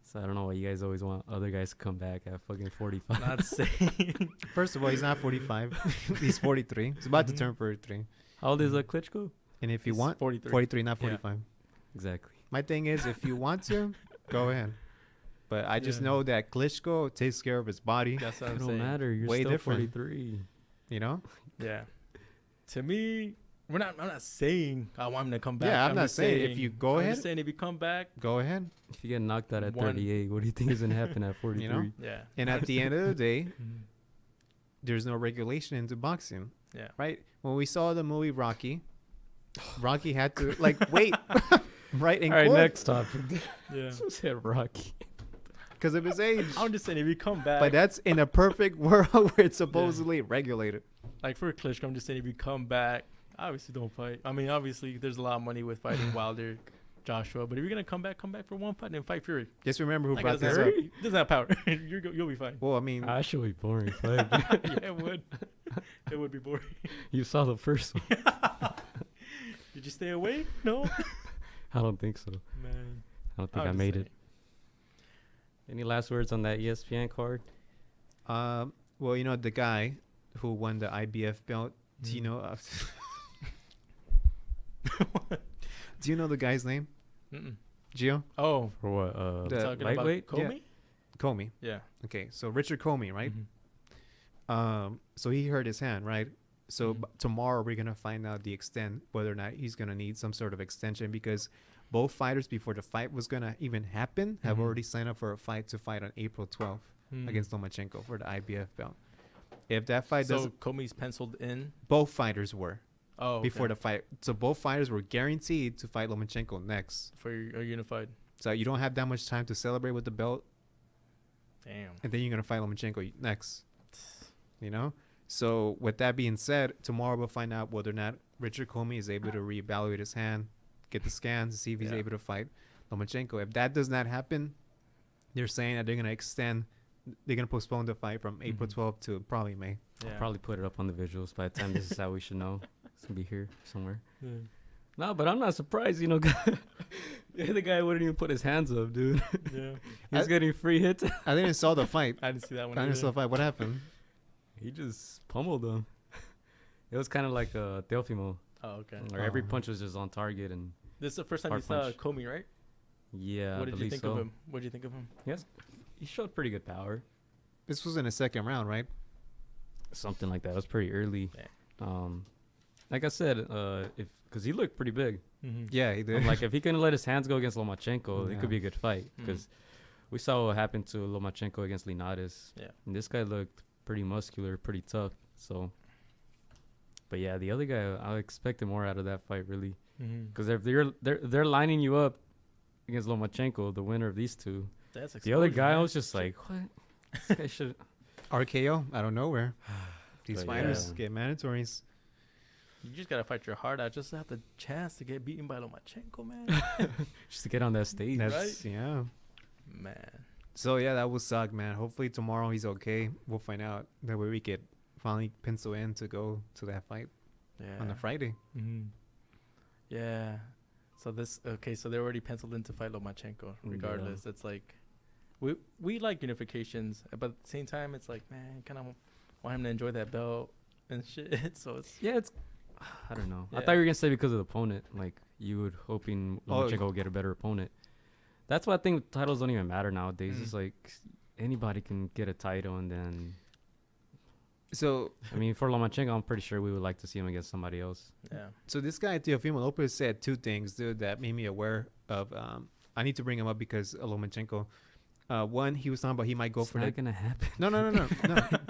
So I don't know why you guys always want other guys to come back at fucking 45. Not saying. First of all, he's not 45. He's 43. He's about to Mhm. turn 43. How old is Klitschko? And if you He's want, 43. 43, not Yeah. 45. Exactly. My thing is, if you want to, go ahead. But I just Yeah. know that Klitschko takes care of his body, That's what It I'm don't saying. matter. You're Way still different. 43. you know? Yeah. To me, I'm not saying I want him to come back. Yeah, I'm not just saying if you go I'm ahead. just saying if you come back, Go ahead. If you get knocked out at One. 38, what do you think is going to happen at 43? yeah. And at the end of the day, Mhm. there's no regulation into boxing, Yeah. right? When we saw the movie Rocky, Rocky had to, like, wait, right? In All right, court next topic. Yeah. Said Rocky. because of his age. I'm just saying if you come back, But that's in a perfect world where it's supposedly regulated. like for Klitschko, I'm just saying if you come back, obviously don't fight. I mean, obviously there's a lot of money with fighting Wilder, Joshua, but if you're gonna come back for one fight and then fight Fury. Just remember who That brought guy this doesn't up. have, doesn't have power. You'll be fine. Well, I mean, That should be boring. Fuck. Yeah, it would. It would be boring. You saw the first one. Did you stay away? No. I don't think so. Man. I don't think I'm I just made saying. it. Any last words on that ESPN card? well, you know, the guy who won the IBF belt, do you Mm. know? Do you know the guy's name? Mm-mm. Gio? Oh, For what? The talking lightweight? about Comey? Comey. Yeah. Okay, so Richard Comey, right? Mhm. So he hurt his hand, right? So Mhm. tomorrow we're gonna find out the extent, whether or not he's gonna need some sort of extension, because both fighters before the fight was gonna even happen have Mhm. already signed up for a fight to fight on April 12th Mm. against Lomachenko for the IBF belt. If that fight So doesn't, Comey's penciled in. both fighters were Oh, before okay. the fight. So both fighters were guaranteed to fight Lomachenko next. For a unified. So you don't have that much time to celebrate with the belt, Damn. and then you're gonna fight Lomachenko next. You know. So with that being said, tomorrow we'll find out whether or not Richard Comey is able to reevaluate his hand, get the scans to see if he's Yeah. able to fight Lomachenko. If that does not happen, they're saying that they're going to postpone the fight from April 12th to probably May. Yeah. I'll probably put it up on the visuals by the time this is out. We should know. It's going to be here somewhere. Yeah. No, but I'm not surprised, you know. The guy wouldn't even put his hands up, dude. Yeah. He's getting free hits. I didn't saw the fight. I didn't see that one. I didn't saw the fight. What happened? He just pummeled him. It was kind of like Teofimo. Oh, okay. Where every punch was just on target. And This is the first time Hard you saw punch. Comey, right? yeah, What I did you believe think so. of him? What did you think of him? He showed pretty good power. This was in the second round, right? Something like that. It was pretty early. Yeah. Like I said, because he looked pretty big. Mm-hmm. Yeah, he did. I'm like, if he couldn't let his hands go against Lomachenko, it Yeah. could be a good fight. Because we saw what happened to Lomachenko against Linares. Yeah. And this guy looked pretty muscular, pretty tough. So, but yeah, the other guy, I expected more out of that fight, really. Mm-hmm. Because if they're lining you up against Lomachenko, the winner of these two, That's the other exposure, guy, I man. was just like, what? This guy should. RKO out of nowhere. These But fighters yeah. get mandatories. You just gotta fight your heart out just to have the chance to get beaten by Lomachenko, man. Just to get on that stage. That's yeah. Man. So yeah, that would suck, man. Hopefully tomorrow he's okay. We'll find out. That way we could finally pencil in to go to that fight Yeah. on the Friday. Mm-hmm. Yeah. So so they're already penciled in to fight Lomachenko. Regardless, it's like we like unifications, but at the same time, it's like, man, kind of want him to enjoy that belt and shit. So it's I don't know. Yeah. I thought you were gonna say because of the opponent. Like you would hoping Lomachenko would get a better opponent. That's why I think titles don't even matter nowadays. It's like anybody can get a title, and then So I mean, for Lomachenko, I'm pretty sure we would like to see him against somebody else. yeah. So this guy Teofimo Lopez said two things, dude, that made me aware of. I need to bring him up because of Lomachenko. One, he was talking about he might go It's for not the. gonna happen.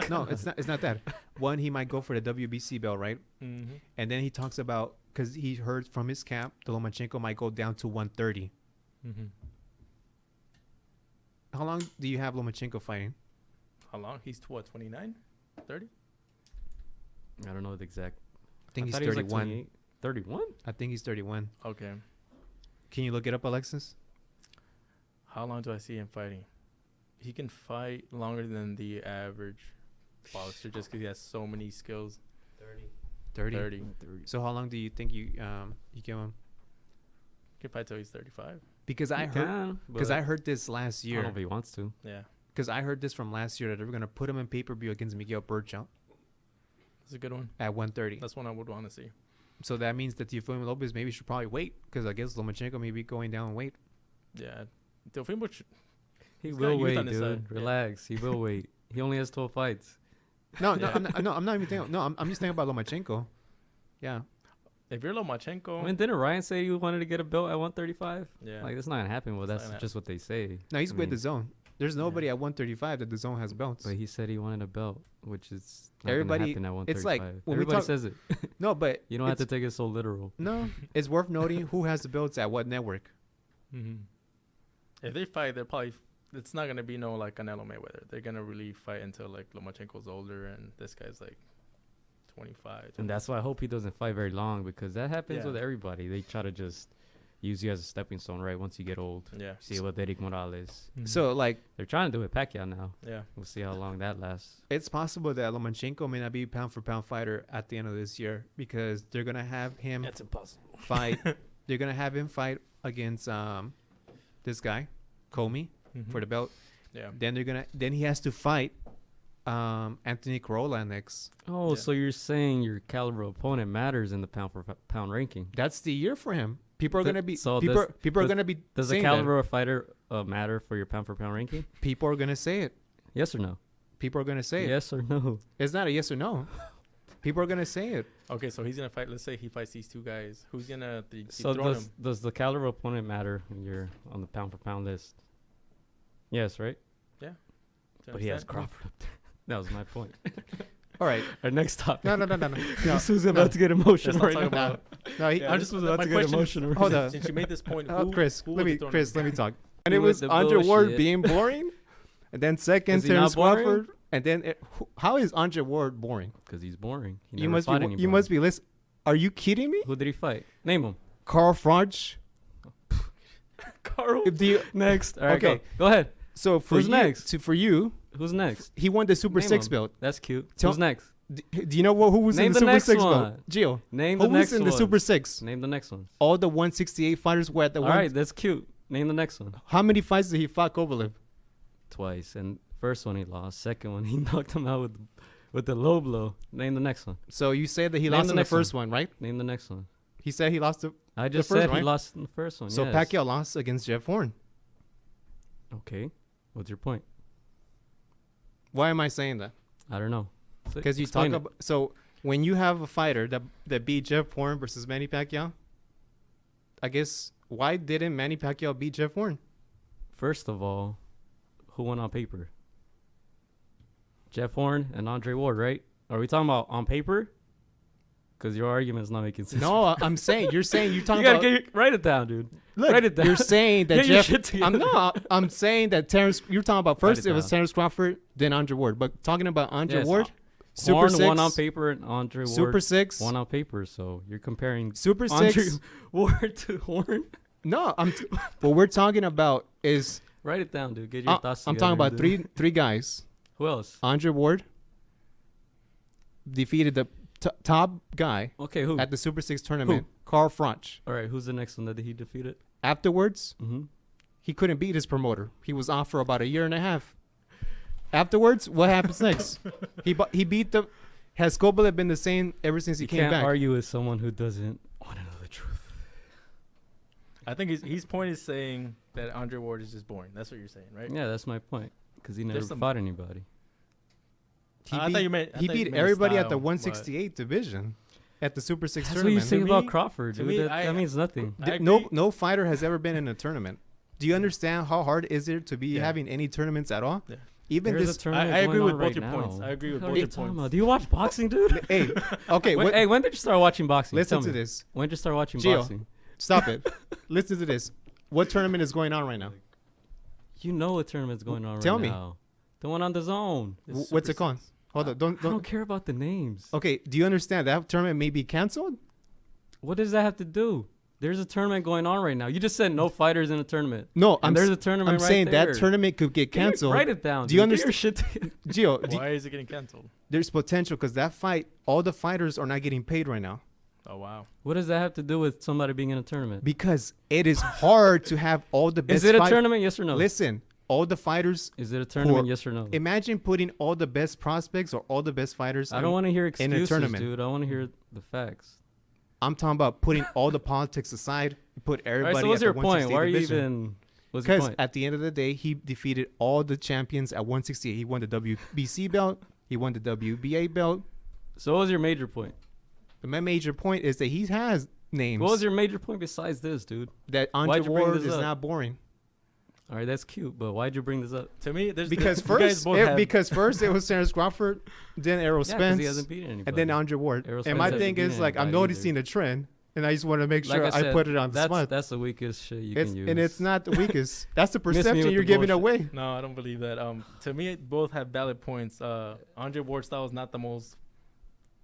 No. It's not. It's not that. One, he might go for the WBC belt, right? Mm-hmm. And then he talks about because he heard from his camp, the Lomachenko might go down to 130. Mm-hmm. How long do you have Lomachenko fighting? How long? He's 29, 30. I don't know the exact. I think he's thought he was like 31. 28. 31? I think he's 31. Okay. Can you look it up, Alexis? How long do I see him fighting? He can fight longer than the average boxer just because he has so many skills. 30. 30. So how long do you think you give him? He can fight till he's 35. Because I heard this last I don't year. know if he wants to. Yeah. Because I heard this from last year that they were gonna put him in pay-per-view against Miguel Burchell That's a good one. at 130. That's one I would want to see. So that means that Teofimo Lopez maybe should probably wait because I guess Lomachenko may be going down in weight. Yeah. Teofimo, He He's got will youth wait, on his dude. side. Yeah. Relax. He will wait. He only has 12 fights. No, I'm not even thinking. No, I'm just thinking about Lomachenko. Yeah. if you're Lomachenko, I mean, didn't Ryan say he wanted to get a belt at 135? yeah. Like, that's not going to happen. Well, It's not that's gonna just what they say. No, he's I with mean, the zone. There's nobody at 135 that the zone has belts. But he said he wanted a belt, which is not Everybody- gonna happen at it's like 135. when we Everybody talk- says it. No, but You don't have to it's- take it so literal. No, it's worth noting who has the belts at what network. Mm-hmm. If they fight, they're probably. It's not gonna be no like Canelo Mayweather. They're gonna really fight until like Lomachenko's older and this guy's like 25. And that's why I hope he doesn't fight very long, because that happens Yeah. with everybody. They try to just use you as a stepping stone, right? Once you get old. Yeah. See what Derek Morales. So like They're trying to do it with Pacquiao now. Yeah. We'll see how long that lasts. it's possible that Lomachenko may not be pound for pound fighter at the end of this year because they're gonna have him impossible. fight. They're gonna have him fight against this guy, Comey, for the belt. Yeah. Then he has to fight Anthony Corolla next. Oh, Yeah. so you're saying your caliber opponent matters in the pound for pound ranking? That's the year for him. People are Th- gonna be so people, does- are, people are does- gonna be Does the saying caliber of fighter matter for your pound for pound ranking? that. People are gonna say it. Yes or no? People are gonna say it. Yes or no? It's not a yes or no. People are gonna say it. Okay, so he's gonna fight. Let's say he fights these two guys. Who's gonna So dethrone does him? does the caliber opponent matter when you're on the pound for pound list? Yes, right? Do you But he has understand? Crawford up there. That was my point. All right. Our next topic. No. This was about to get emotional Let's not right talk now. about No, Yeah, I this just was was- about my to get question is- emotional. Hold on. Since you made this point, Chris, who let would dethrone me him? talk. And Who it with was the Andre Ward bullshit? being boring, and then second Is he not Terrence boring? Crawford, and then how is Andre Ward boring? Because he's boring. He You never must fought be. anybody. You must be listening. Are you kidding me? Who did he fight? Name him. Carl Froch. Carl. Do you, Next. All right, Okay. go ahead. so for Who's you, next? for you, Who's next? he won the Super Name 6 him. belt. That's cute. Tell- Who's next? Do you know who was Name in the the Super next 6 belt? one. Gio. Name Who the next was in the one. Super 6? Name the next one. All the 168 fighters were at the All one. right, that's cute. Name the next one. How many fights did he fight Kovalev? Twice. And first one he lost. Second one he knocked him out with the low blow. Name the next one. So you said that he Name lost the in the next first one, right? Name the next one. He said he lost the. I just first said one, he right? lost in the first one. So yes. Pacquiao lost against Jeff Horn. Okay. What's your point? Why am I saying that? I don't know. Because you Explain talk it. about. So when you have a fighter that beat Jeff Horn versus Manny Pacquiao, I guess why didn't Manny Pacquiao beat Jeff Horn? First of all, who won on paper? Jeff Horn and Andre Ward, right? Are we talking about on paper? Because your argument is not making sense. No, I'm saying you're talking you gotta about. write it down, dude. Look, write it down. you're saying that Get your Jeff. shit together. I'm not. I'm saying that Terrence. You're talking about Write first it it was down. Terrence Crawford, then Andre Ward. But talking about Andre Yes, Ward, Super Horn 6, won on paper and Andre Ward Super 6, won on paper. So you're comparing Super Andre 6. Ward to Horn. No, what we're talking about is Write it down, dude. Get your thoughts I'm together, talking about dude. three guys. Who else? Andre Ward defeated the top guy Okay, who? at the Super 6 tournament, Carl Froch. All right, who's the next one that he defeated? Afterwards, Mm-hmm. he couldn't beat his promoter. He was off for about a year and a half. Afterwards, what happens next? He beat the. Has Kovalev been the same ever since he You came can't back? argue with someone who doesn't want to know the truth. I think his point is saying that Andre Ward is just boring. That's what you're saying, right? Yeah, that's my point. Because he never There's some- fought anybody. He I beat, thought you meant. I he thought you beat meant everybody at the style, but 168 division, at the Super 6 That's what you tournament. say To about me- Crawford, to dude. me, That means nothing. I No, agree. no fighter has ever been in a tournament. Do you understand how hard is it to be Yeah. having any tournaments at all? Yeah. Even There's this. a tournament I agree going with on both right your now. points. I agree with What both are you your talking points. about? Do you watch boxing, dude? Hey, okay. When, what- hey, when did you start watching boxing? listen Tell to me. this. When did you start watching Gio. boxing? Stop it. Listen to this. What tournament is going on right now? You know what tournament's going on right Tell me. now. The one on the zone. It's What's it Super called? Six. Hold on. I don't Don't. care about the names. Okay. Do you understand that tournament may be canceled? What does that have to do? There's a tournament going on right now. You just said no fighters in a tournament. No, And there's a tournament I'm right saying there. that tournament could get canceled. Write it down. Do you dude. Get your understand- shit together. Gio, Why is it getting canceled? there's potential because that fight, all the fighters are not getting paid right now Oh wow. What does that have to do with somebody being in a tournament? because it is hard to have all the best. Is it a fight- tournament? Yes or no? Listen, all the fighters. Is it a tournament? Who- Yes or no? Imagine putting all the best prospects or all the best fighters. I don't want to hear in a excuses, tournament. dude. I want to hear the facts. I'm talking about putting all the politics aside. Put All everybody. right, so what's at your the point? 168 Why are you division. even? What's your Because point? at the end of the day, he defeated all the champions at 168. He won the WBC belt. He won the WBA belt. So what was your major point? My major point is that he has names. What was your major point besides this, dude? that Andre why'd you bring Ward this is up? not boring. All right, that's cute, but why'd you bring this up? To me, there's Because you guys first, both have- it was Terrence Crawford, then Errol Yeah, because Spence, he hasn't beaten anybody. and then Andre Ward. Errol And Spence my hasn't thing beaten is like I'm anybody noticing a trend, and I just want to make Like sure I said, put it on the spot. That's the weakest shit you It's, can use. and it's not the weakest. That's the Miss me perception with you're the giving bullshit. away. No, I don't believe that. To me, both have valid points. Andre Ward's style is not the most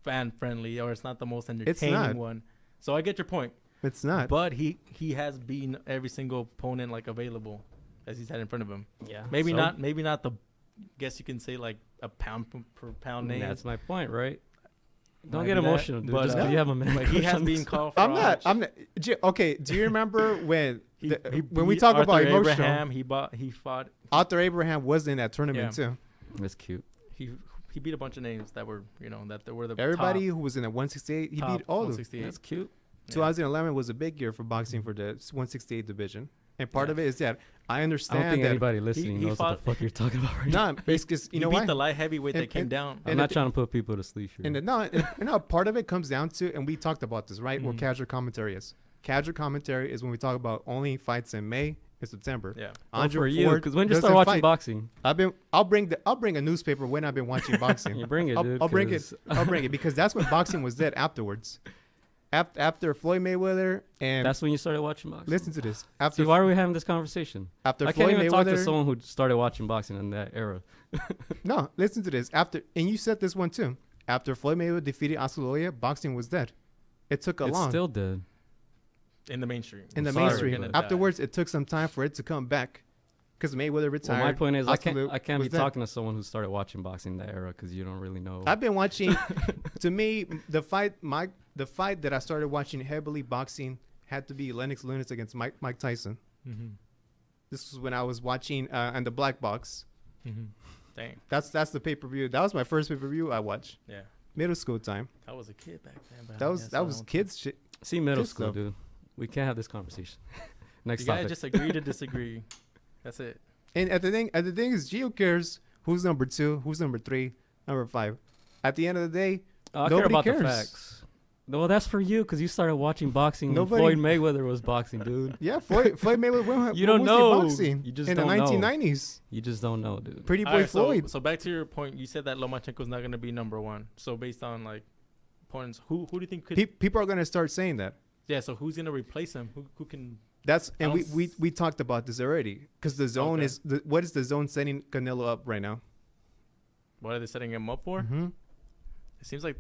fan friendly, or it's not the most entertaining not. one. So I get your point. It's not. But he has beaten every single opponent like available as he's had in front of him. yeah. Maybe so- not the. Guess you can say like a pound per pound name. That's my point, right? Don't Might get be that, emotional, dude. but, Just 'cause you have a man. But he crush has on been this- called. I'm not. fraud. Okay. Do you remember when He when we beat talk about Arthur emotional? Abraham, he fought. Arthur Abraham was in that tournament too. That's cute. He beat a bunch of names that were that were the Everybody top, who was in the 168, he top beat all of them. 168. That's cute. Yeah. 2011 was a big year for boxing for the 168 division, and part Yeah. of it is that I I understand don't think that. anybody listening he knows what fought- the fuck you're talking about right now. No, because you He know beat why? the light heavyweight that And- came and- down. I'm and not the- trying to put people to sleep here. And part of it comes down to, and we talked about this, right? What Mhm. casual commentary is. Casual commentary is when we talk about only fights in May and September. Yeah. Well, Andre for you, Ford because when did you doesn't start watching fight. boxing? I'll bring a newspaper when I've been watching boxing. You bring it, I'll, dude. I'll bring it. 'cause- I'll bring it because that's when boxing was dead afterwards. After Floyd Mayweather and That's when you started watching boxing. listen to this. See, After why are we having this conversation? after I can't Floyd even talk to Mayweather. someone who started watching boxing in that era. No, listen to this. After and you said this one too. After Floyd Mayweather defeated Oscar Loya, boxing was dead. It took a It's long. still dead. in the mainstream. In the Sorry, mainstream. but- Afterwards, it took some time for it to come back. Because Mayweather retired. Well, my point is, I can't was be dead. talking to someone who started watching boxing that era because you don't really know. I've been watching. To me, the fight that I started watching heavily boxing had to be Lennox Lewis against Mike Tyson. Mm-hmm. This was when I was watching and the Black Box. Mm-hmm. Dang. That's the pay per view. That was my first pay per view I watched. Yeah. Middle school time. I was a kid back then. But That was kids shit. See, middle Good school, stuff. dude. We can't have this conversation. Next You gotta topic. just agree to disagree. That's it. And at the thing is, Gio cares who's number 2, who's number 3, number 5. At the end of the day, I care nobody about cares. the facts. No, that's for you because you started watching boxing Nobody- when Floyd Mayweather was boxing, dude. yeah, Floyd Mayweather. You when don't was he know. boxing? You just in don't the know. 1990s. You just don't know, dude. Pretty boy Alright, Floyd. So back to your point, you said that Lomachenko's not gonna be number 1. So based on like opponents, who do you think could? People are gonna start saying that. Yeah. So who's gonna replace him? Who can? That's and I don't we talked about this already because the zone Okay. is what is the zone setting Canelo up right now? What are they setting him up for? Mm-hmm. It seems like.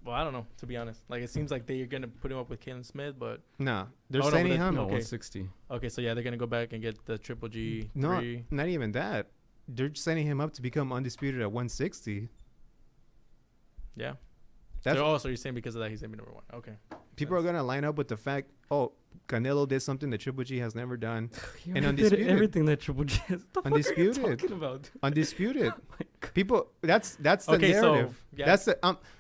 Well, I don't know, to be honest. Like, it seems like they're going to put him up with Kalen Smith, but... Nah, they're Oh, no, setting but him. No, Okay. 160. Okay, so yeah, they're going to go back and get the Triple G No, 3. not even that. They're setting him up to become undisputed at 160. Yeah. That's So you're saying because of that, he's going to be number 1. Okay. people are gonna line up with the fact. Oh, Canelo did something that Triple G has never done. He And already did undisputed. everything that Triple G has. What the Undisputed. fuck are you talking about, dude? Undisputed. People. That's the Okay, so, narrative. yeah.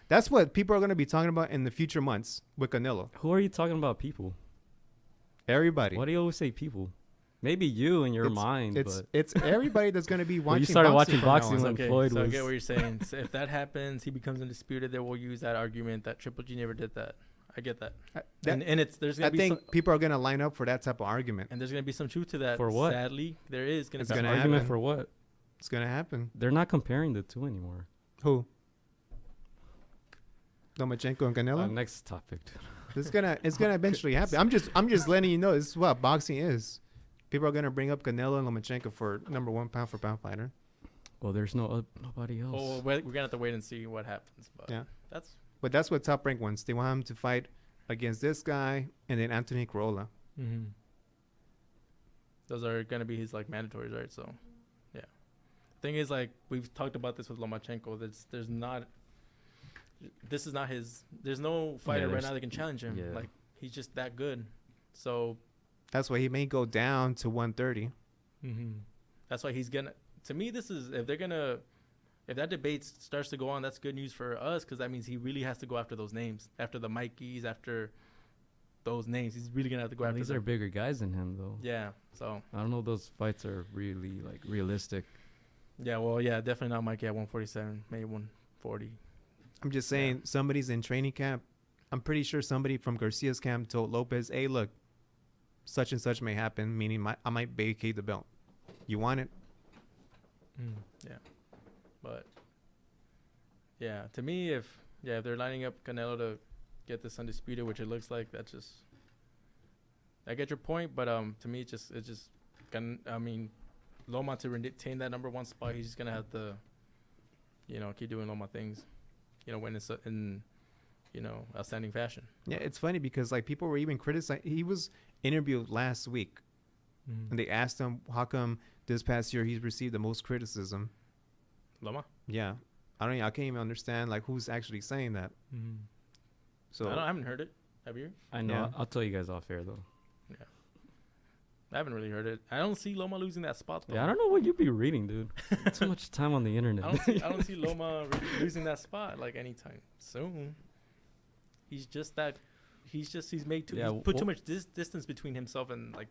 That's what people are gonna be talking about in the future months with Canelo. Who are you talking about, people? Everybody. Why do you always say people? Maybe you in your mind, but It's everybody that's gonna be watching. Well, you started watching from now boxing on. when Okay, Floyd so I was- get what you're saying. So if that happens, he becomes undisputed, then we'll use that argument that Triple G never did that. I get that. That- and there's I going to be think some, people are gonna line up for that type of argument. and there's going to be some truth to that. For what? Sadly, there is going It's to be gonna some argument happen. for what? It's gonna happen. They're not comparing the two anymore. Who? Lomachenko and Canelo. Next topic, dude. It's gonna eventually happen. I'm just letting you know this is what boxing is. People are gonna bring up Canelo and Lomachenko for number 1 pound for pound fighter. Well, there's nobody else. Oh, we're going to have to wait and see what happens. But Yeah. that's But that's what Top Rank wants. They want him to fight against this guy and then Anthony Corolla. those are going to be his like mandatories, right? So, yeah. Thing is, like we've talked about this with Lomachenko. This is not his. There's no fighter right there's- now that can challenge him. yeah. Like he's just that good. So That's why he may go down to 130. that's why he's gonna. To me, this is if that debate starts to go on, that's good news for us because that means he really has to go after those names, after the Mikeys, after those names. He's really gonna have to go Well, after these them. are bigger guys than him, though. Yeah. So I don't know if those fights are really like realistic. yeah. Well, yeah. Definitely not Mikey at 147, maybe 140. I'm just saying somebody's in training camp. I'm pretty sure somebody from Garcia's camp told Lopez, "Hey, look, such and such may happen, meaning I might vacate the belt. You want it?" Yeah. But yeah, to me, if they're lining up Canelo to get this undisputed, which it looks like, that's just. I get your point, but to me, it's just. I mean, Loma to retain that number 1 spot, he's just gonna have to, keep doing Loma things, when it's in, outstanding fashion. Yeah, it's funny because like people were even criticizing. He was interviewed last week, and they asked him how come this past year he's received the most criticism. Loma. Yeah, I can't even understand like who's actually saying that. So I haven't heard it. Have you? I know. Yeah. I'll tell you guys off air, though. I haven't really heard it. I don't see Loma losing that spot though. Yeah, I don't know what you be reading, dude. Too much time on the internet. I don't see Loma really losing that spot like anytime soon. He's made too. Yeah, He's put too much distance between himself and like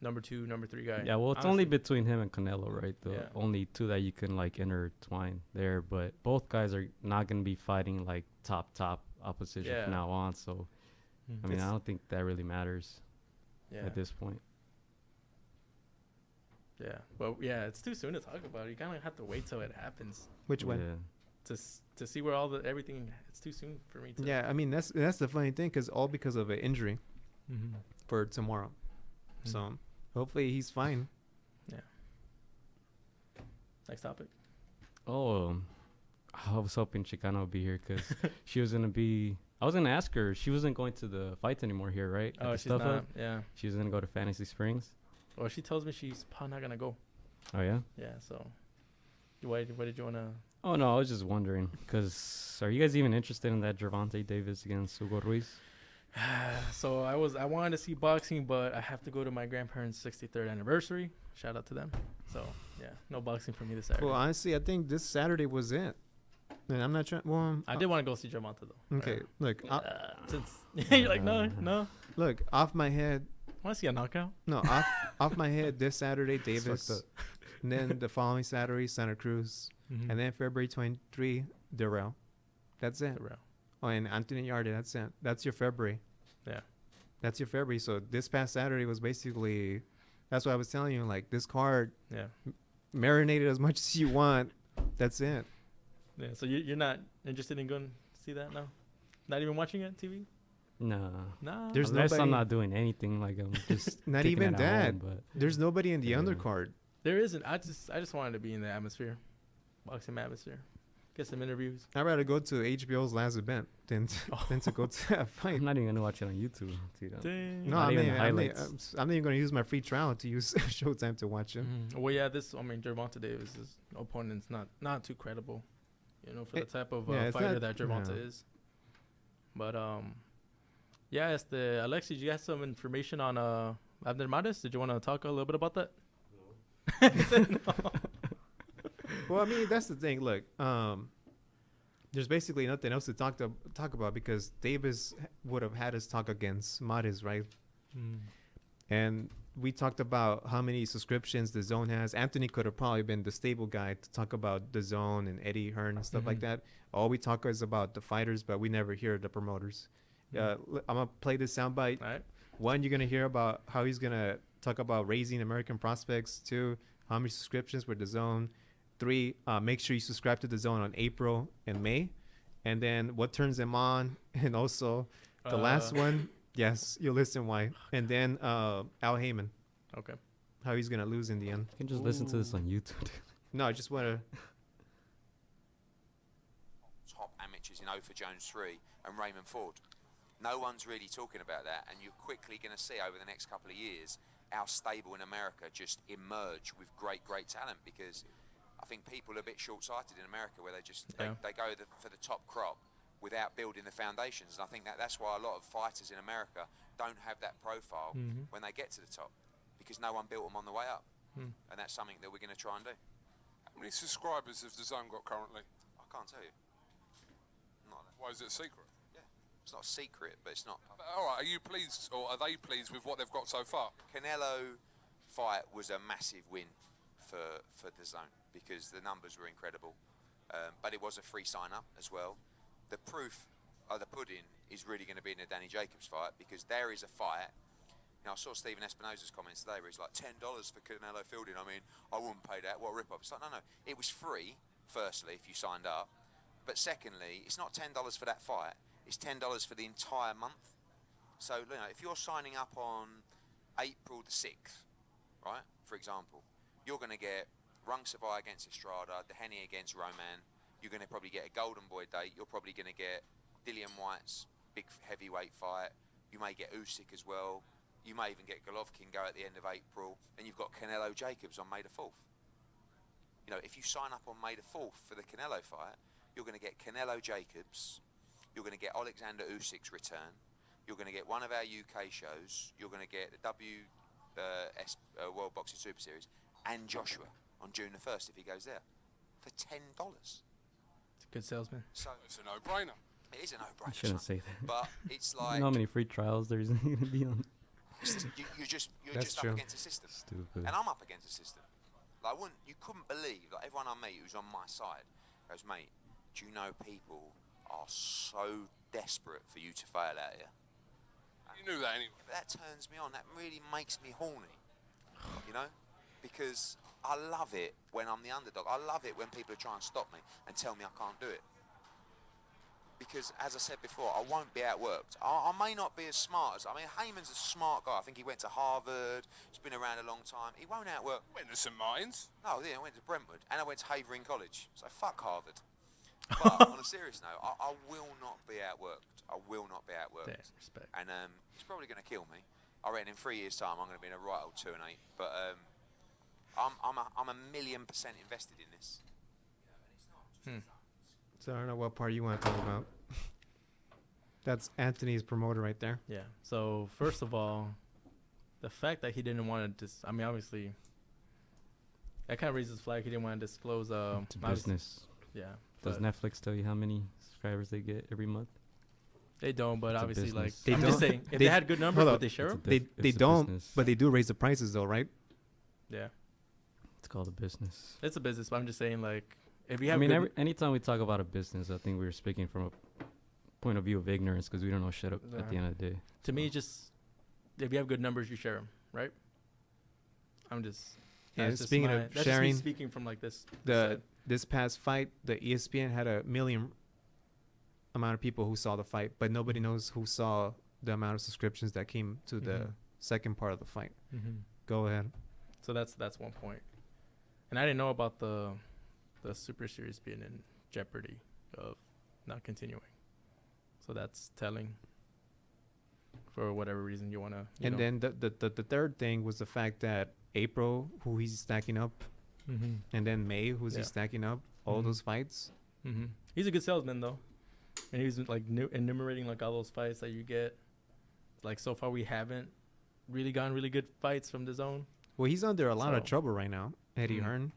number 2, number 3 guy. Yeah, well, it's honestly. only between him and Canelo, right? The Yeah. only two that you can like intertwine there. But both guys are not gonna be fighting like top opposition Yeah. from now on. So I mean, I don't think that really matters Yeah, at this point. yeah, but yeah, it's too soon to talk about it. You kind of have to wait till it happens which one? Yeah. to see where everything. It's too soon for me to. Yeah, I mean that's the funny thing because of an injury for tomorrow. So hopefully he's fine. Next topic. Oh, I was hoping Chicana would be here because she was gonna be I was gonna ask her. She wasn't going to the fights anymore here, right? At Oh, the she's Stuff not. Hub? Yeah. She was gonna go to Fantasy Springs. Well, she tells me she's probably not gonna go. Oh yeah. Yeah. So, why did you wanna? Oh no, I was just wondering, cause are you guys even interested in that Gervonta Davis against Hugo Ruiz? So I wanted to see boxing, but I have to go to my grandparents' 63rd anniversary. Shout out to them. So yeah, no boxing for me this Saturday. Well, honestly, I think this Saturday was it. And I'm not trying. Well, I did want to go see Gervonta though. okay. Look, Since you're like no. look. Off my head. Want to see a knockout? No, off my head. This Saturday, Davis. And then the following Saturday, Santa Cruz. Mm-hmm. And then February 23, Darrell. That's it. Oh, and Anthony Yarde. That's it. That's your February. Yeah. That's your February. So this past Saturday was basically. That's what I was telling you. Like this card. Yeah. Marinated as much as you want. That's it. Yeah. So you're not interested in going to see that now? Not even watching it on TV? Nah. Nah. There's Unless nobody. I'm not doing anything, like I'm just Not kicking even it at that. home, but There's nobody in the Yeah. undercard. There isn't. I just wanted to be in the atmosphere, boxing atmosphere, get some interviews. I'd rather go to HBO's last event than to go to a fight. I'm not even gonna watch it on YouTube. You know? Dang. No, Not I'm even not, highlights. I'm not even going to use my free trial to use Showtime to watch it. Well, yeah, Gervonta Davis's opponent's not too credible, for the type of yeah, it's fighter not- that Gervonta yeah. is. But yeah, it's Alexi. You got some information on Abner Mares? Did you want to talk a little bit about that? No. Well, I mean, that's the thing. Look, there's basically nothing else to talk about because Davis would have had us talk against Mares, right? And we talked about how many subscriptions the Zone has. Anthony could have probably been the stable guy to talk about the Zone and Eddie Hearn and stuff like that. All we talk is about the fighters, but we never hear the promoters. I'm gonna play this soundbite. All right. One, you're gonna hear about how he's gonna talk about raising American prospects. Two, how many subscriptions with the Zone. Three, make sure you subscribe to the Zone on April and May, and then what turns them on, and also the last one. Yes, you'll listen why. And then Al Heyman. Okay. How he's gonna lose in the end. You can just listen to this on YouTube. No, I just wanna. Top amateurs in Ophir Jones 3 and Raymond Ford. No one's really talking about that, and you're quickly going to see over the next couple of years our stable in America just emerge with great talent, because I think people are a bit short-sighted in America where they go for the top crop without building the foundations, and I think that's why a lot of fighters in America don't have that profile when they get to the top, because no one built them on the way up, and that's something that we're going to try and do. How many subscribers has the Zone got currently? I can't tell you. Why is it a secret? It's not a secret, but it's not. All right, are you pleased, or are they pleased with what they've got so far? Canelo fight was a massive win for the Zone because the numbers were incredible, but it was a free sign-up as well. The proof of the pudding is really going to be in the Danny Jacobs fight, because there is a fight. I saw Stephen Espinosa's comments today where he's like, $10 for Canelo Fielding. I mean, I wouldn't pay that. What a rip-off. It's like, no. It was free, firstly, if you signed up. But secondly, it's not $10 for that fight. It's $10 for the entire month. So, if you're signing up on April the 6th, right, for example, you're going to get Rung Savai against Estrada, Deheny against Roman. You're going to probably get a Golden Boy date. You're probably going to get Dillian White's big heavyweight fight. You may get Usyk as well. You may even get Golovkin go at the end of April. And you've got Canelo Jacobs on May the 4th. If you sign up on May the 4th for the Canelo fight, you're going to get Canelo Jacobs. You're going to get Alexander Usyk's return. You're going to get one of our UK shows. You're going to get the World Boxing Super Series and Joshua on June the 1st if he goes there for $10. It's a good salesman. So It's a no-brainer. it is a no-brainer. You shouldn't son. say that. But it's You like know how many free trials there's going to be on? you're just That's up true. against a system, Stupid. and I'm up against a system. Like you couldn't believe, like everyone I meet who's on my side goes, mate, do you know people are so desperate for you to fail out here? You knew that anyway. But that turns me on. That really makes me horny, because I love it when I'm the underdog. I love it when people are trying to stop me and tell me I can't do it. Because, as I said before, I won't be outworked. I may not be as smart as... Heyman's a smart guy. I think he went to Harvard. He's been around a long time. He won't outwork... Went to St Martin's. No, yeah, I went to Brentwood. And I went to Havering College. So, fuck Harvard. But on a serious note, I will not be outworked. I will not be outworked. Damn, respect. And it's probably going to kill me. I reckon in 3 years' time I'm going to be in a right old 2-8. But I'm a million% invested in this. So I don't know what part you want to talk about. That's Anthony's promoter right there. Yeah. So first of all, the fact that he didn't want to I mean, obviously, that kind of raises flag. He didn't want to disclose. It's a business. Yeah. Does Netflix tell you how many subscribers they get every month? They don't, but It's a obviously, like, business. I'm just saying, if they had good numbers, would they share them? They don't, but they do raise the prices though, right? Yeah. It's called a business. It's a business, but I'm just saying, like, if you have I mean, anytime we talk about a business, I think we're speaking from a point of view of ignorance because we don't know shit up at the end of the day. To me, just if you have good numbers, you share them, right? I'm just. Yeah, that's just speaking of that's sharing, just me speaking from like this. This past fight, the ESPN had a million amount of people who saw the fight, but nobody knows who saw the amount of subscriptions that came to the second part of the fight. Go ahead. So that's one point, and I didn't know about the Super Series being in jeopardy of not continuing. So that's telling. For whatever reason you want to. And then the third thing was the fact that April, who he's stacking up, and then May, who's he stacking up, all those fights. He's a good salesman though, and he's like enumerating like all those fights that you get. Like so far we haven't really gotten really good fights from the zone. Well, he's under a lot of trouble right now, Eddie Hearn.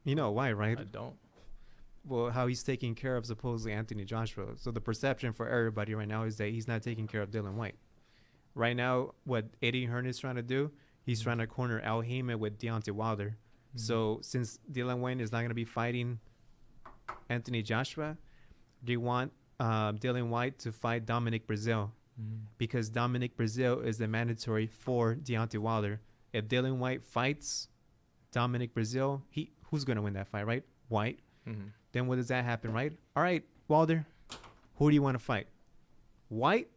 You know why, right? I don't. Well, how he's taking care of supposedly Anthony Joshua. So the perception for everybody right now is that he's not taking care of Dylan White. Right now, what Eddie Hearn is trying to do, he's trying to corner Al Haymon with Deontay Wilder. So since Dylan White is not going to be fighting Anthony Joshua, they want Dylan White to fight Dominic Breazeale because Dominic Breazeale is the mandatory for Deontay Wilder. If Dylan White fights Dominic Breazeale, who's going to win that fight, right? White. Then what does that happen, right? All right, Wilder, who do you want to fight? White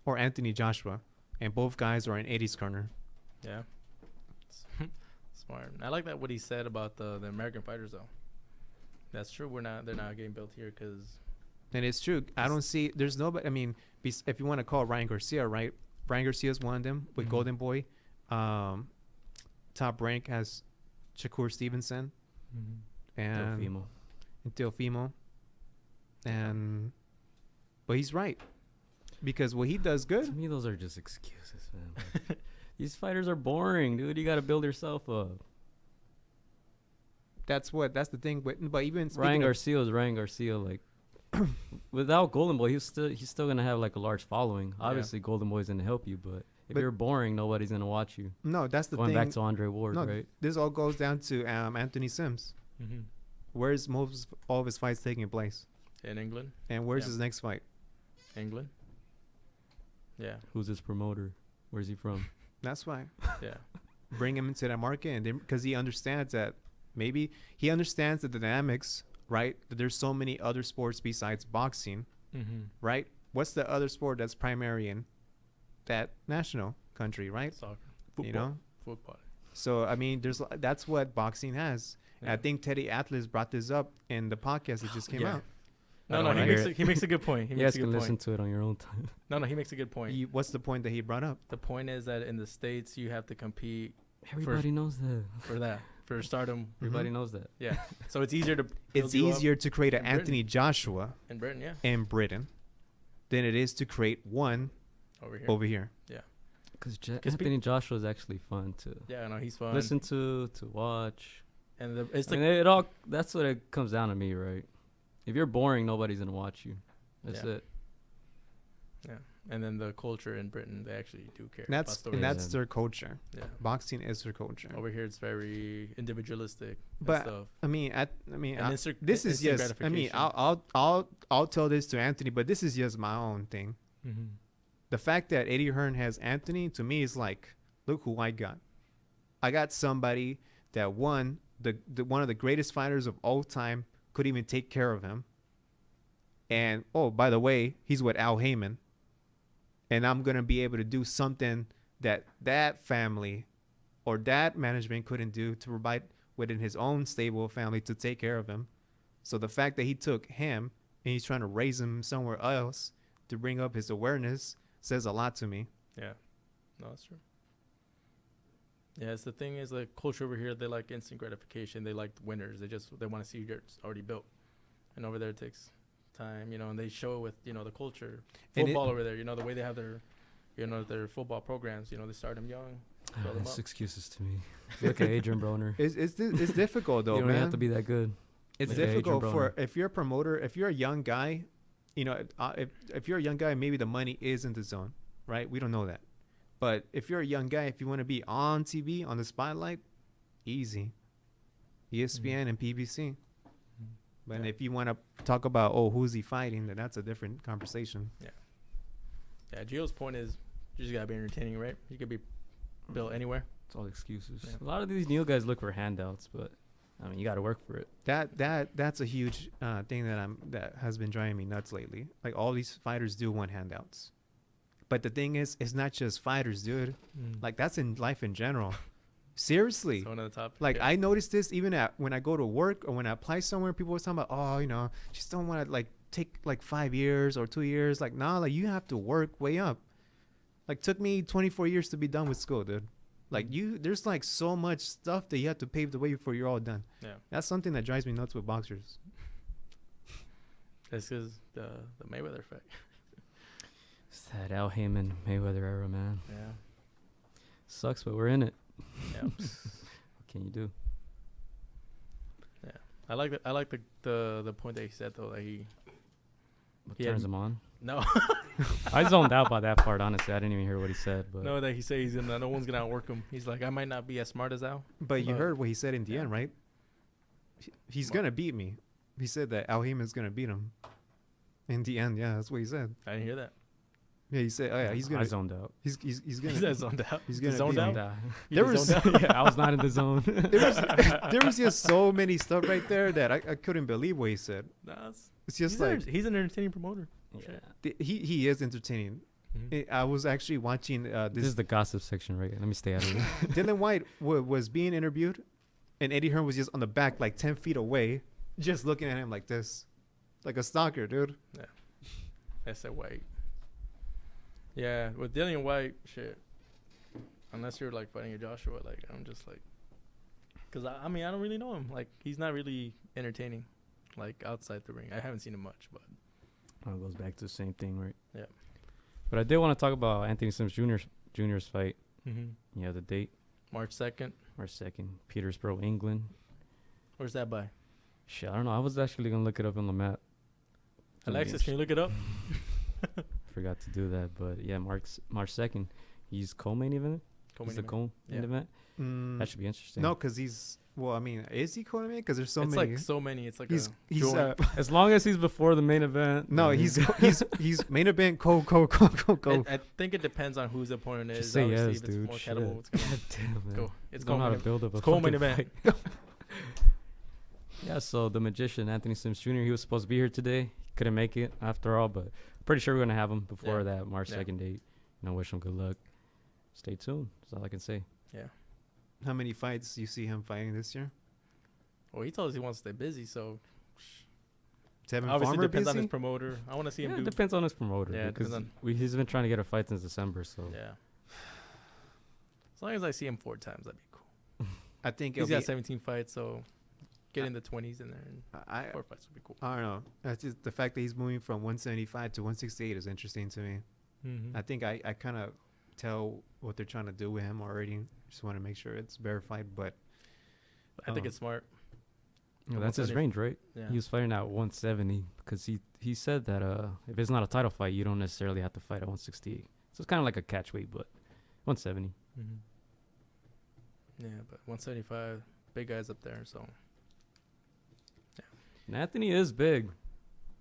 or Anthony Joshua? And both guys are in Eddie's corner. Yeah. Smart. I like that what he said about the American fighters though. That's true. They're not getting built here because. And it's true. I don't see. There's nobody. I mean, if you want to call Ryan Garcia, right? Ryan Garcia's one of them with Golden Boy. Top rank has Shakur Stevenson and Teofimo. But he's right because what he does good. To me, those are just excuses, man. These fighters are boring, dude. You got to build yourself up. That's the thing. But even Ryan Garcia is Ryan Garcia. Like without Golden Boy, he's still gonna have like a large following. Obviously, Golden Boy's gonna help you, but if you're boring, nobody's gonna watch you. No, that's the thing. Going back to Andre Ward, right? This all goes down to Anthony Sims. Where's all of his fights taking place? In England. And where's his next fight? England. Yeah. Who's his promoter? Where's he from? That's why. Yeah. Bring him into that market, and because he understands that he understands the dynamics, right? That there's so many other sports besides boxing, right? What's the other sport that's primary in that national country, right? Soccer. Football. You know? Football. So I mean, that's what boxing has. And I think Teddy Atlas brought this up in the podcast that just came out. No, he makes a good point. You guys can listen to it on your own time. No, he makes a good point. What's the point that he brought up? The point is that in the States, you have to compete. Everybody knows that. For stardom. Everybody knows that. Yeah. So it's easier to. It's easier to create an Anthony Joshua in Britain, in Britain, than it is to create one over here. Yeah. Because Anthony Joshua is actually fun to. Yeah, no, he's fun. Listen to watch. And it's like it all. That's what it comes down to me, right? If you're boring, nobody's gonna watch you. That's it. Yeah, and then the culture in Britain, they actually do care. That's their culture. Yeah, boxing is their culture. Over here, it's very individualistic. But stuff. this is just. I mean, I'll tell this to Anthony, but this is just my own thing. The fact that Eddie Hearn has Anthony to me is like, look who I got. I got somebody that won one of the greatest fighters of all time could even take care of him. And by the way, he's with Al Haymon. And I'm gonna be able to do something that family or that management couldn't do to provide within his own stable family to take care of him. So the fact that he took him and he's trying to raise him somewhere else to bring up his awareness says a lot to me. Yeah. No, that's true. Yeah, it's the thing is the culture over here, they like instant gratification. They like winners. They want to see it's already built. And over there it takes time, you know, and they show it with, you know, the culture. Football over there, you know, the way they have their, you know, their football programs, you know, they start them young. That's excuses to me. Look at Adrian Broner. It's difficult though, you don't man. have to be that good. It's Look at difficult Adrian for Broner. if you're a promoter, if you're a young guy, you know, if you're a young guy, maybe the money is in the zone, right? We don't know that. But if you're a young guy, if you want to be on TV, on the spotlight, easy. ESPN and PBC. But if you want to talk about, who's he fighting, then that's a different conversation. Yeah, Gio's point is you just got to be entertaining, right? You could be built anywhere. It's all excuses. Yeah. A lot of these new guys look for handouts, but I mean, you got to work for it. That's a huge thing that has been driving me nuts lately. Like all these fighters do want handouts. But the thing is, it's not just fighters, dude. Like that's in life in general. Seriously. So one of the top. Like I noticed this even when I go to work or when I apply somewhere, people were talking about, you know, just don't want to like take like 5 years or 2 years. Like, nah, like you have to work way up. Like took me 24 years to be done with school, dude. Like there's like so much stuff that you have to pave the way before you're all done. Yeah. That's something that drives me nuts with boxers. It's because the Mayweather fight. It's that Al Heyman Mayweather era, man. Yeah. Sucks, but we're in it. Yeah. What can you do? Yeah. I like the point that he said though, that What He turns had- him on? no I zoned out by that part, honestly. I didn't even hear what he said. But no, that he says no one's gonna outwork him. He's like, I might not be as smart as Al. But you But- heard what he said in the yeah. end, right? He's going to beat me. He said that Al Heyman's going to beat him. In the end, yeah, that's what he said. I didn't hear that. Yeah, he said, he's going I to zoned out. he's going He to said zoned out. he's He gonna zoned beat out. me. You There just was- zoned out? Yeah, I was not in the zone. there was just so many stuff right there that I couldn't believe what he said. Nah, It's just like he's an entertaining promoter. Yeah. he is entertaining. I was actually watching This this is the gossip section, right? Let me stay out of it. Dylan White was being interviewed, and Eddie Hearn was just on the back, like 10 feet away, just looking at him like this, like a stalker, dude. That's that White. Yeah, with Dillian White, shit. Unless you're like fighting a Joshua, like I'm just like, cause I mean I don't really know him. Like he's not really entertaining, like outside the ring. I haven't seen him much, but It goes back to the same thing, right? Yeah. But I did want to talk about Anthony Sims Jr.'s fight. mm-hmm. Yeah, the date, March 2nd. March 2nd, Petersburg, England. Where's that by? Shit, I don't know. I was actually going to look it up on the map. Alexis, can you look it up? Forgot to do that. But yeah, March 2nd. He's co-main event? He's the co-main Yeah. event? That should be interesting. No, because he's is he co-main? Because there's so it's many. like so many. It's like he's joint. As long as he's before the main event. no, then he's main event go. I think it depends on whose opponent is. Just say Obviously, yes, if it's dude. more Shit. credible, it's gonna God damn, man. go. It's Don't know how co-main to build up a It's co-main fucking event. fight. Yeah, so the magician, Anthony Sims Jr., he was supposed to be here today. Couldn't make it after all, but pretty sure we're going to have him before Yeah. that March Yeah. 2nd date. You know, wish him good luck. Stay tuned. That's all I can say. Yeah. How many fights do you see him fighting this year? Well, he told us he wants to stay busy, so Tevin obviously Farmer depends on his busy? promoter. I want to see him Yeah, do. it depends on his promoter. Yeah, it because depends he's been trying to get a fight since December, so. Yeah. As long as I see him 4 times, that'd be cool. I think He's it'll got be, 17 fights, so get in the 20s in there, and I 4 fights would be cool. I don't know. That's just the fact that he's moving from 175 to 168 is interesting to me. Mm-hmm. I think I kind of tell what they're trying to do with him already. Just want to make sure it's verified, but I think it's smart. Yeah, that's his 170. range, right? Yeah. He was fighting at 170 because he said that if it's not a title fight, you don't necessarily have to fight at 168. So it's kind of like a catch weight, but 170. Mm-hmm. Yeah, but 175, big guys up there, so And Anthony is big.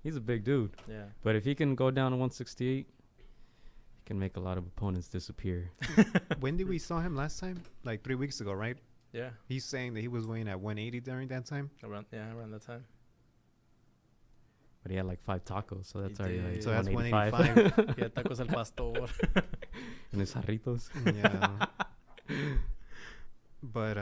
He's a big dude. yeah. But if he can go down to 168, he can make a lot of opponents disappear. when did we saw him last time? Like 3 weeks ago, right? Yeah, He's saying that he was weighing at 180 during that time. around that time. But he had like 5 tacos, so that's He already like did. So that's 185. Yeah, tacos al pastor. And his jarritos. Yeah. But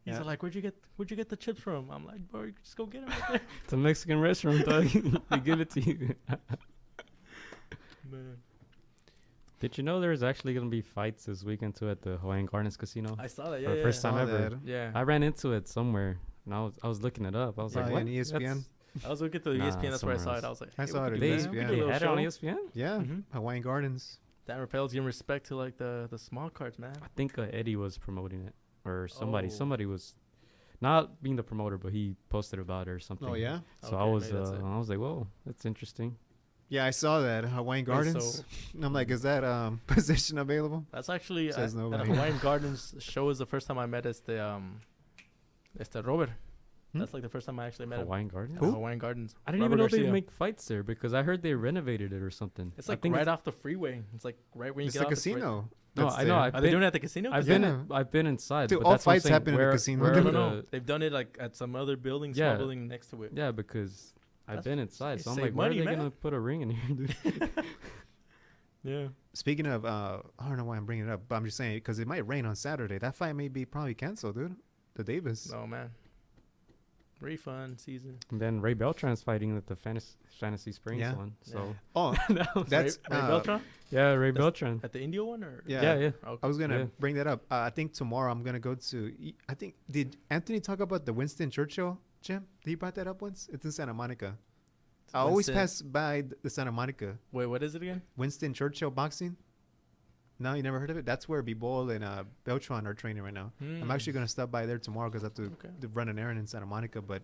He's Yeah. like, where'd you get the chips from? I'm like, bro, you just go get them right there. It's a Mexican restaurant, dog. They give it to you. Man, Did you know there's actually gonna be fights this weekend too at the Hawaiian Gardens Casino? I saw that. For Yeah, the first time Saw ever. that. Yeah. I ran into it somewhere, and I was looking it up. I was Oh, like, yeah, what? on ESPN? I was looking at the Nah, ESPN. That's where I somewhere saw it. I else. was like, I hey, saw we it could at do They, that. We could ESPN. do a they little had it on show. ESPN. Yeah, Mhm. Hawaiian Gardens. Dan Rappel's giving respect to like the small cards, man. I think Eddie was promoting it, or somebody. Oh. Somebody was not being the promoter, but he posted about it or something. Oh yeah, So Okay, I was maybe that's it. I was like, whoa, that's interesting. yeah. I saw that Hawaiian Wait, Gardens. so- And I'm like, is that position available? That's actually Says at the nobody. Hawaiian Gardens show is the first time I met Robert. Hmm? That's like the first time I actually met him. Hawaiian Gardens. At the Hawaiian Gardens. I didn't Robert even know they Garcia. make fights there because I heard they renovated it or something. It's I like think right off the freeway. It's like right when you It's get the off. It's right- casino. No, That's I know. there. I've Are they been, doing it at the casino? I've Yeah. been, I've been inside. Dude, but all that's what I'm fights saying, happen in the where- casino, where dude. No, the- they've done it like at some other building, small Yeah. building next to it. Yeah, because I've That's- been inside, they so I'm save like, where money, are they man. gonna put a ring in here, dude? Yeah. Speaking of, I don't know why I'm bringing it up, but I'm just saying because it might rain on Saturday. That fight may be probably canceled, dude. The Davis. Oh man. Refund season. And then Ray Beltran's fighting at the Fantasy Springs Yeah. one. So Oh, that's Ray uh, yeah, Ray That's- Beltran. at the Indio one or Yeah. Yeah. Okay. I was gonna Yeah. bring that up. I think tomorrow I'm gonna go to. I think did Anthony talk about the Winston Churchill gym? Did he brought that up once? It's in Santa Monica. I always Winston- pass by the Santa Monica. Wait, what is it again? Winston Churchill boxing. No, you never heard of it? That's where Bibol and Beltran are training right now. I'm actually gonna stop by there tomorrow because I have Okay. to run an errand in Santa Monica. But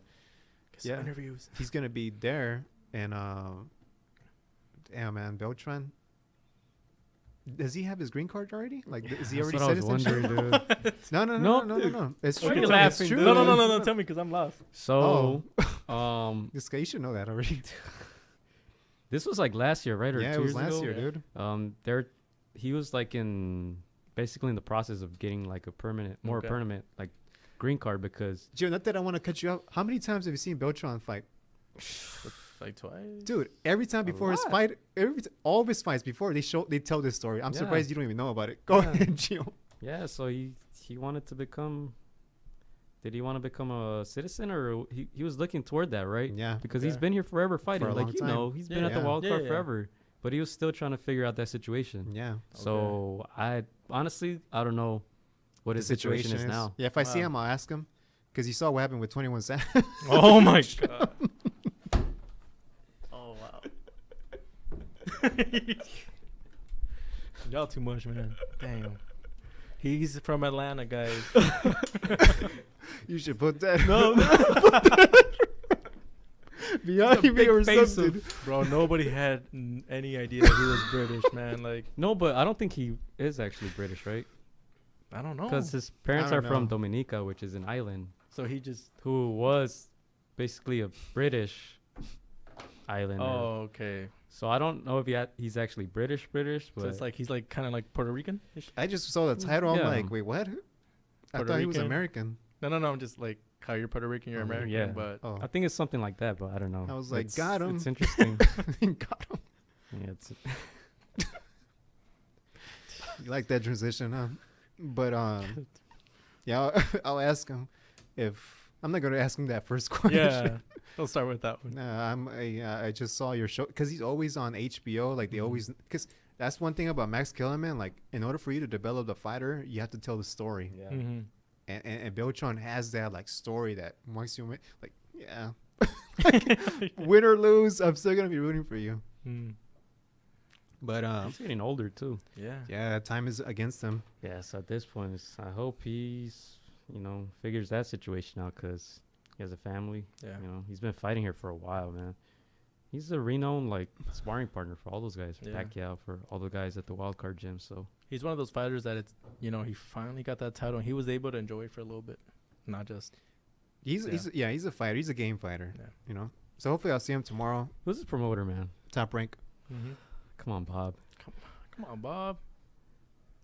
Get some yeah. interviews. he's gonna be there, and damn man, Beltran. Does he have his green card already? Like, is he That's already what I was citizenship? wondering, dude. No, no, Nope, no, no, no, dude. no. It's Why are true. you It's laughing, true. dude? No. Tell me, because I'm lost. So, This guy, you should know that already. this was like last year, right? Or Yeah, 2 it was years last ago? year, dude. He was like basically in the process of getting like a Okay. permanent like green card because Joe, not that I want to cut you out. How many times have you seen Beltran fight? Like twice. Dude, every time before his lot. fight, all of his fights before they tell this story. I'm Yeah. surprised you don't even know about it. Go Yeah. ahead, Gio. yeah, so he wanted to become. Did he want to become a citizen or he was looking toward that, right? Yeah. Because he's Okay. been here forever fighting. For a Like long you time. know, he's been at the Yeah. wild card Yeah. forever, but he was still trying to figure out that situation. Yeah. So I honestly I don't know what his situation is now. Yeah, if I see Wow. him, I'll ask him. Because you saw what happened with 21 Savage. Oh my god. Oh wow. Y'all too much, man. Damn. He's from Atlanta, guys. You should put that. No, Beyond He's a big or face something. bro. Nobody had any idea that he was British, man. Like, No, but I don't think he is actually British, right? I don't know. Because his parents I are don't from know. Dominica, which is an island, So he just. who was basically a British islander. Oh, okay. So I don't know if he's actually British, but So it's like he's like kind of like Puerto Rican. I just saw the title. I'm Yeah. like, wait, what? I Puerto thought he was Rican. American. No. I'm just like how you're Puerto Rican, you're Oh, American. yeah. But Oh, I think it's something like that, but I don't know. I was like, It's- got him. It's interesting. got him. Yeah, it's You like that transition, huh? But yeah, I'll ask him if I'm not gonna ask him that first question. yeah, we'll start with that one. Nah, I just saw your show because he's always on HBO. Like they always, because that's one thing about Max Kellerman. Like in order for you to develop the fighter, you have to tell the story. yeah. Mm-hmm. And Beltran has that like story that once you like, yeah, like, win or lose, I'm still gonna be rooting for you. Mm. But He's getting older too. Yeah. yeah, time is against him. Yeah, so at this point, I hope he's, figures that situation out because he has a family. Yeah. He's been fighting here for a while, man. He's a renowned, like, sparring partner for all those guys, for Yeah. Pacquiao, for all the guys at the Wildcard Gym, so. He's one of those fighters that it's he finally got that title and he was able to enjoy it for a little bit, not just. He's a fighter. He's a game fighter. Yeah. You know. So hopefully I'll see him tomorrow. Who's his promoter, man? Top rank. Mm-hmm. Come on, Bob. Come on, Bob.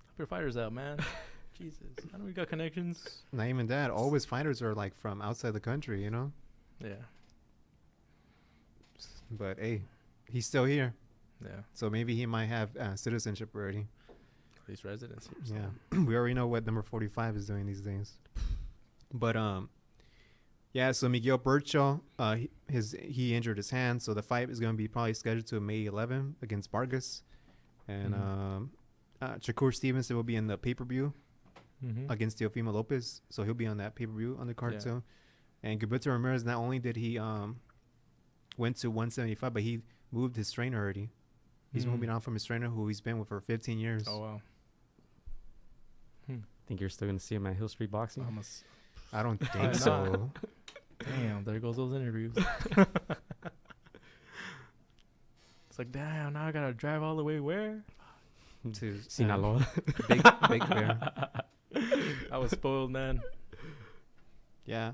Help your fighters out, man. Jesus, I know we got connections. Not even that. All his fighters are like from outside the country. You know. Yeah. But hey, he's still here. Yeah. So maybe he might have citizenship already. At least residents here. So. Yeah. We already know what number 45 is doing these days. But yeah. So Miguel Burcho, he injured his hand, so the fight is going to be probably scheduled to May 11 against Vargas, and Shakur Stevenson will be in the pay-per-view against Teofimo Lopez, so he'll be on that pay-per-view on the card too. And Gilberto Ramirez, not only did he went to 175, but he moved his trainer already. He's moving on from his trainer who he's been with for 15 years. Oh, wow. Think you're still gonna see him at Hill Street Boxing? I don't think so. Damn, there goes those interviews. It's like, damn, now I gotta drive all the way where? To Sinaloa. Big Bear. I was spoiled, man. Yeah.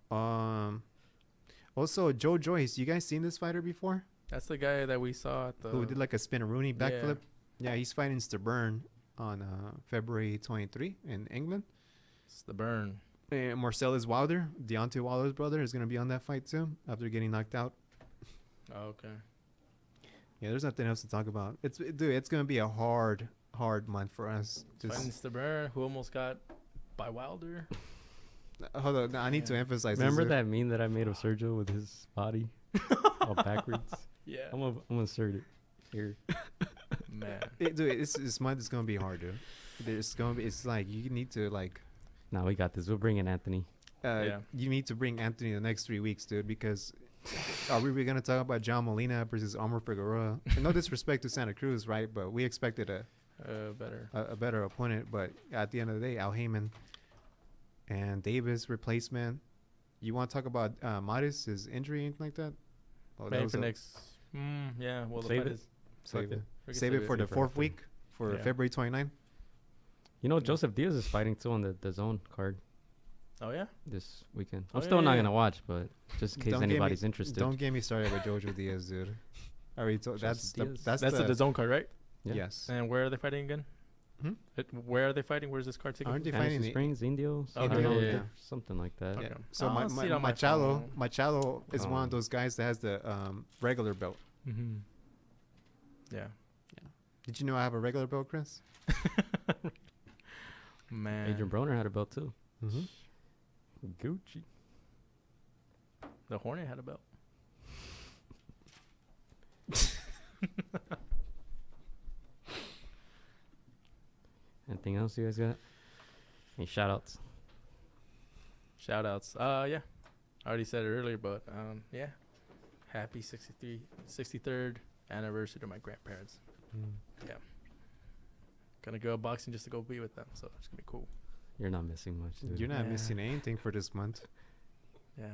Also, Joe Joyce. You guys seen this fighter before? That's the guy that we saw at the... Who did like a spin-a-rooney backflip? Yeah, he's fighting Stubborn on February 23 in England. It's the burn. And Marcellus Wilder, Deontay Wilder's brother, is going to be on that fight too after getting knocked out. Oh, okay. Yeah, there's nothing else to talk about. It's going to be a hard month for us. Fighting the burn, who almost got by Wilder. Hold on, I need to emphasize. Remember that meme that I made of Sergio with his body all backwards? Yeah. I'm gonna insert it here. Man. This month is going to be hard, dude. It's like you need to like. Nah, we got this. We'll bring in Anthony. You need to bring Anthony the next 3 weeks, dude, because are we going to talk about John Molina versus Omar Figueroa? And no disrespect to Santa Cruz, right? But we expected a better opponent. But at the end of the day, Al Heyman and Davis replacement. You want to talk about Maris, his injury, anything like that? Oh, maybe for next. Yeah, well, Save it. Save it for the fourth week for February 29th. You know, Joseph Diaz is fighting too on the zone card. Oh, yeah? This weekend. I'm still not going to watch, but just in case anybody's interested. Don't get me started with Jojo Diaz, dude. I already told that's the zone card, right? Yeah. Yes. And where are they fighting again? Where are they fighting? Where's this card taking? Aren't they Fantasy fighting Springs, Indios? Okay, something like that. Okay. Yeah. So Machado is one of those guys that has the regular belt. Mm-hmm. Yeah. Did you know I have a regular belt, Chris? Man. Adrian Broner had a belt too. Mm-hmm. Gucci. The Hornet had a belt. Anything else you guys got? Any shout-outs? Shout-outs. Yeah. I already said it earlier, but yeah. Happy 63rd anniversary to my grandparents. Yeah. Gonna go boxing just to go be with them, so it's gonna be cool. You're not missing much, dude. You're not missing anything for this month. Yeah.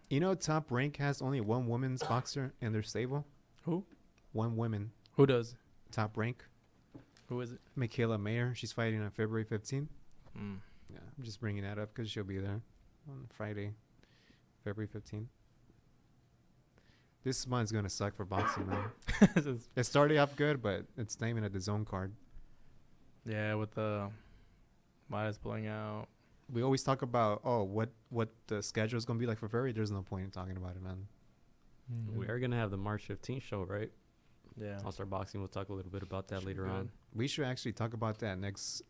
You know, Top Rank has only one women's boxer in their stable. Who? One woman. Who does? Top Rank. Who is it? Michaela Mayer. She's fighting on February 15th. Yeah, I'm just bringing that up because she'll be there on Friday, February 15th. This month's gonna suck for boxing, man. It started off good, but it's not even at the zone card. Yeah, with the Maya's pulling out. We always talk about what the schedule is gonna be like for February. There's no point in talking about it, man. We are gonna have the March 15th show, right? Yeah. All Star Boxing. We'll talk a little bit about that later on. We should actually talk about that next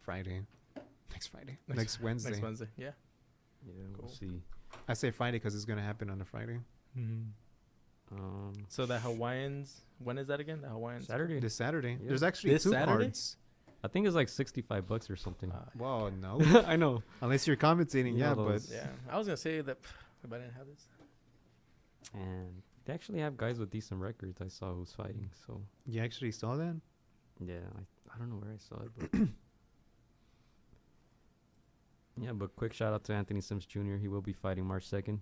Friday. Next Wednesday. Next Wednesday. Yeah. Yeah, Cool. we'll see. I say Friday because it's gonna happen on a Friday. So the Hawaiians. When is that again? The Hawaiians. Saturday. This Saturday. Yeah. There's actually This two Saturday? cards. I think it's like $65 or something. Well, no. I know. Unless you're commentating, You yeah, know but those- Yeah. I was gonna say that if I didn't have this. And they actually have guys with decent records. I saw who's fighting. So you actually saw that? yeah, I don't know where I saw it, but yeah. But quick shout out to Anthony Sims Jr. He will be fighting March 2nd.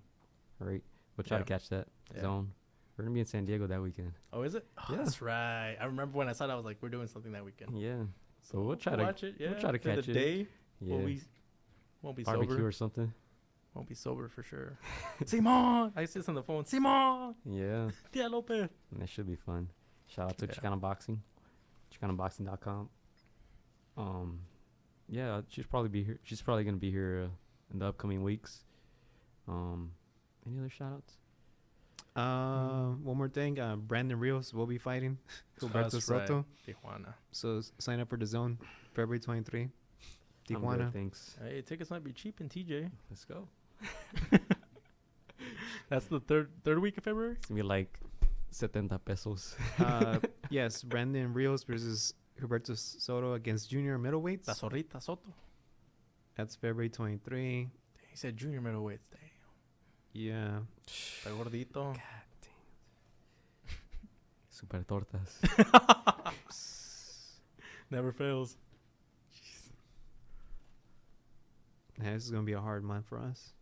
All right, we'll try to catch that zone. We're gonna be in San Diego that weekend. Oh, is it? Oh, Yeah. that's right. I remember when I saw that, I was like, we're doing something that weekend. Yeah. So we'll try to watch it. Yeah. We'll try to Through catch the it. day. Yeah. Won't be Barbecue sober. or something. Won't be sober for sure. Simon, I see this on the phone. Simon, Yeah. Tia Lopez. And that should be fun. Shout out to Yeah. Chicano Boxing, ChicanoBoxing.com. Yeah, she's probably gonna be here in the upcoming weeks. Any other shout outs? One more thing. Brandon Rios will be fighting Gilberto That's Soto. right. Tijuana. So sign up for the zone, February 23. I'm Tijuana. good, thanks. Hey, tickets might be cheap in TJ. Let's go. That's the third week of February. It's gonna be like 70 pesos. Yes, Brandon Rios versus Huberto Soto against junior middleweights. La Zorrita Soto. That's February 23. He said junior middleweights. Damn. Yeah. Está gordito. Super tortas. Never fails. Yeah, this is going to be a hard month for us.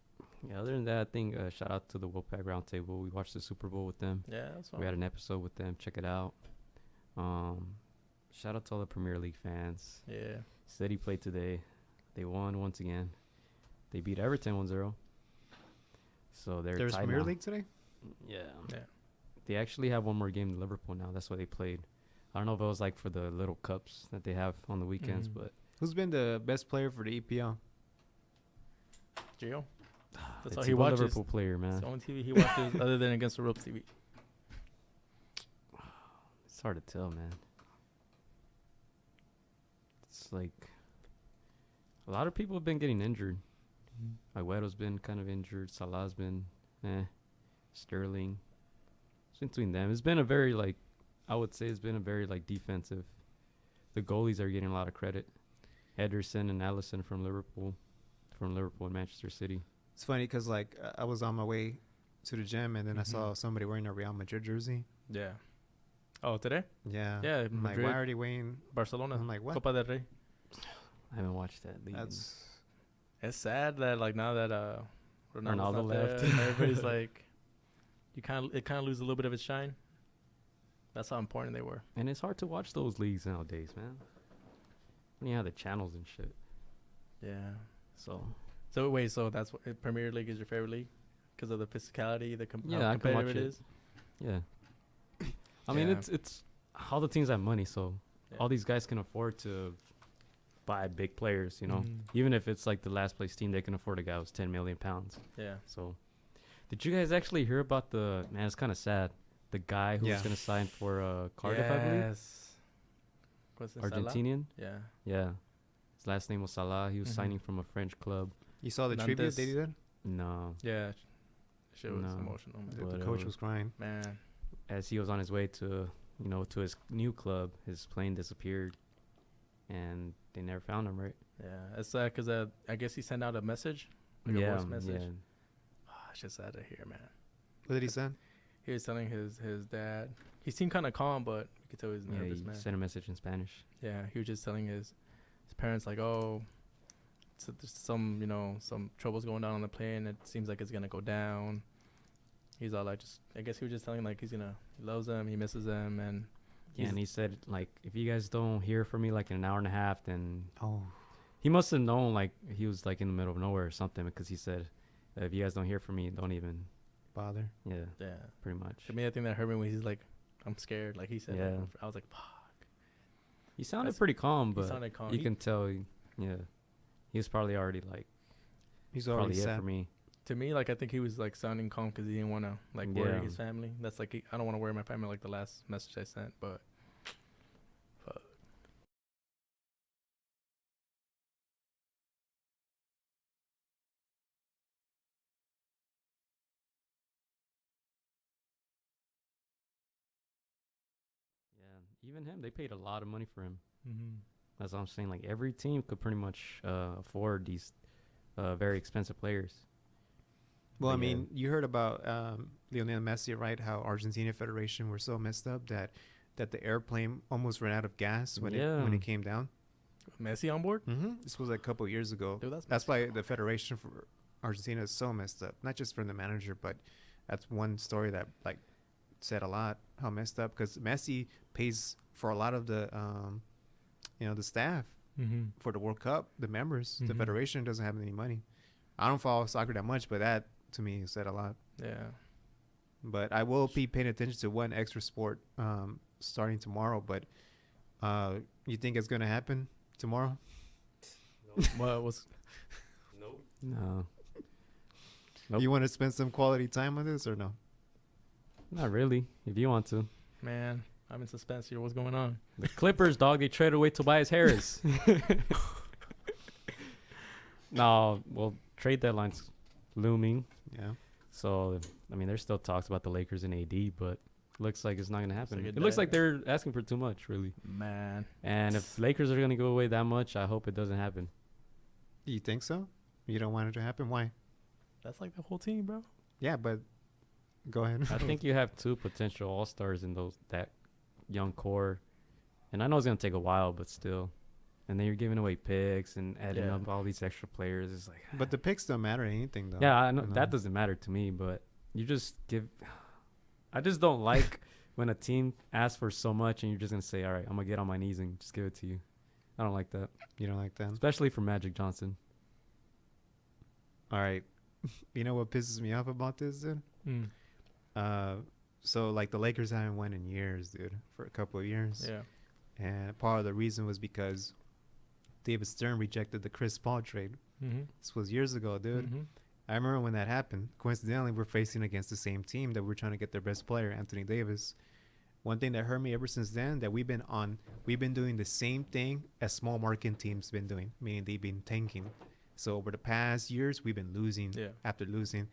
Yeah, other than that, I think shout out to the Wolfpack Roundtable. We watched the Super Bowl with them. Yeah, that's fine. We had an episode with them. Check it out. Shout out to all the Premier League fans. Yeah. City played today. They won once again. They beat Everton 1-0. So they're There's tied Premier now. League today? Yeah. Yeah. They actually have one more game than Liverpool now. That's why they played. I don't know if it was like for the little cups that they have on the weekends, Mhm. but Who's been the best player for the EPL? Gio. That's it's all he a watches. Liverpool player, man. It's the only TV he watches other than Against the Ropes TV. It's hard to tell, man. It's like a lot of people have been getting injured. Agüero's been kind of injured. Salah's been, Sterling. It's between them. It's been a very I would say it's been a very defensive. The goalies are getting a lot of credit. Ederson and Alisson from Liverpool and Manchester City. It's funny because, I was on my way to the gym, and then I saw somebody wearing a Real Madrid jersey. Yeah. Oh, today? Yeah. Yeah, I'm like, Madrid. why are they wearing? Barcelona. I'm like, what? Copa del Rey. I haven't watched that league. That's It's sad that now that Ronaldo's Ronaldo not left. there, everybody's like, it kind of loses a little bit of its shine. That's how important they were. And it's hard to watch those leagues nowadays, man. When you have the channels and shit. Yeah. So So wait, so that's what Premier League is your favorite league because of the physicality, how Yeah, I can watch competitive it it. is. yeah. I mean, Yeah. it's all the teams have money, so Yeah. all these guys can afford to buy big players, you know. Mhm. Even if it's like the last place team, they can afford a guy who's 10 million pounds. Yeah. So, did you guys actually hear about man, it's kind of sad. The guy who was Yeah. going to sign for Cardiff, I believe? Yes. What's it, Salah? Argentinian? Yeah. Yeah. His last name was Salah. He was Mhm. signing from a French club. you saw the tribute Nantes. they did. No. Yeah. Shit was No. emotional, man. But, The coach was crying. Man. As he was on his way to his new club, his plane disappeared, and they never found him, right? Yeah. It's sad because I guess he sent out a message. Like a voice message. yeah. Oh, it's just sad to hear, man. What did he say? He was telling his dad. He seemed kind of calm, but you could tell he was Yeah, nervous, he man. sent a message in Spanish. Yeah, he was just telling his parents like, oh, so there's some troubles going on the plane. It seems like it's gonna go down. He's all like, I guess he was just telling he loves them, he misses them, and Yeah, and he said if you guys don't hear from me in an hour and a half, then Oh, he must have known he was in the middle of nowhere or something, because he said, if you guys don't hear from me, don't even. bother. Yeah, yeah. pretty much. To me, I think that hurt me when he's like, I'm scared. Like he said, Yeah. I was like, fuck. He sounded That's- pretty calm, He but sounded calm. you can tell. He was probably already He's already probably it sad. for me. To me, I think he was sounding calm because he didn't want to worry Yeah. his family. That's I don't want to worry my family the last message I sent, but fuck. Yeah, even him, they paid a lot of money for him. Mm-hmm. That's what I'm saying. Every team could pretty much afford these very expensive players. Well, I But yeah. mean, you heard about Lionel Messi, right? How Argentina Federation were so messed up that the airplane almost ran out of gas when Yeah. it came down. Messi on board? Mm-hmm. This was a couple years ago. Dude, That's why the Federation for Argentina is so messed up. Not just from the manager, but that's one story that said a lot how messed up, because Messi pays for a lot of the the staff Mm-hmm. for the World Cup, the members. The Mhm. Federation doesn't have any money. I don't follow soccer that much, but that to me said a lot. Yeah. But I will be paying attention to one extra sport starting tomorrow. But you think it's gonna happen tomorrow? What was? No, Nope. You want to spend some quality time on this or no? not really. If you want to. Man, I'm in suspense here. What's going on? The Clippers, dog, they traded away Tobias Harris. No, well, trade deadline's looming. Yeah. So, I mean, there's still talks about the Lakers and AD, but looks like it's not going to happen. like It it looks died. like they're asking for too much, really. Man. And if Lakers are going to go away that much, I hope it doesn't happen. You think so? You don't want it to happen? Why? That's like the whole team, bro. Yeah, but go ahead. I think you have 2 potential all-stars in that young core. And I know it's going to take a while, but still. And then you're giving away picks and adding Yeah. up all these extra players. It's like, But the picks don't matter anything, though. yeah, I know you know? that doesn't matter to me, but you just give. I just don't like when a team asks for so much and you're just going to say, all right, I'm going to get on my knees and just give it to you. I don't like that, You don't like that? especially for Magic Johnson. All right. You know what pisses me off about this, dude? So, like, the Lakers haven't won in years, dude, for a couple of years. Yeah. And part of the reason was because David Stern rejected the Chris Paul trade. Mm-hmm. This was years ago, dude. Mm-hmm. I remember when that happened. Coincidentally, we're facing against the same team that we're trying to get their best player, Anthony Davis. One thing that hurt me ever since then, that we've been doing the same thing as small market teams been doing, meaning they've been tanking. So over the past years, we've been losing after losing.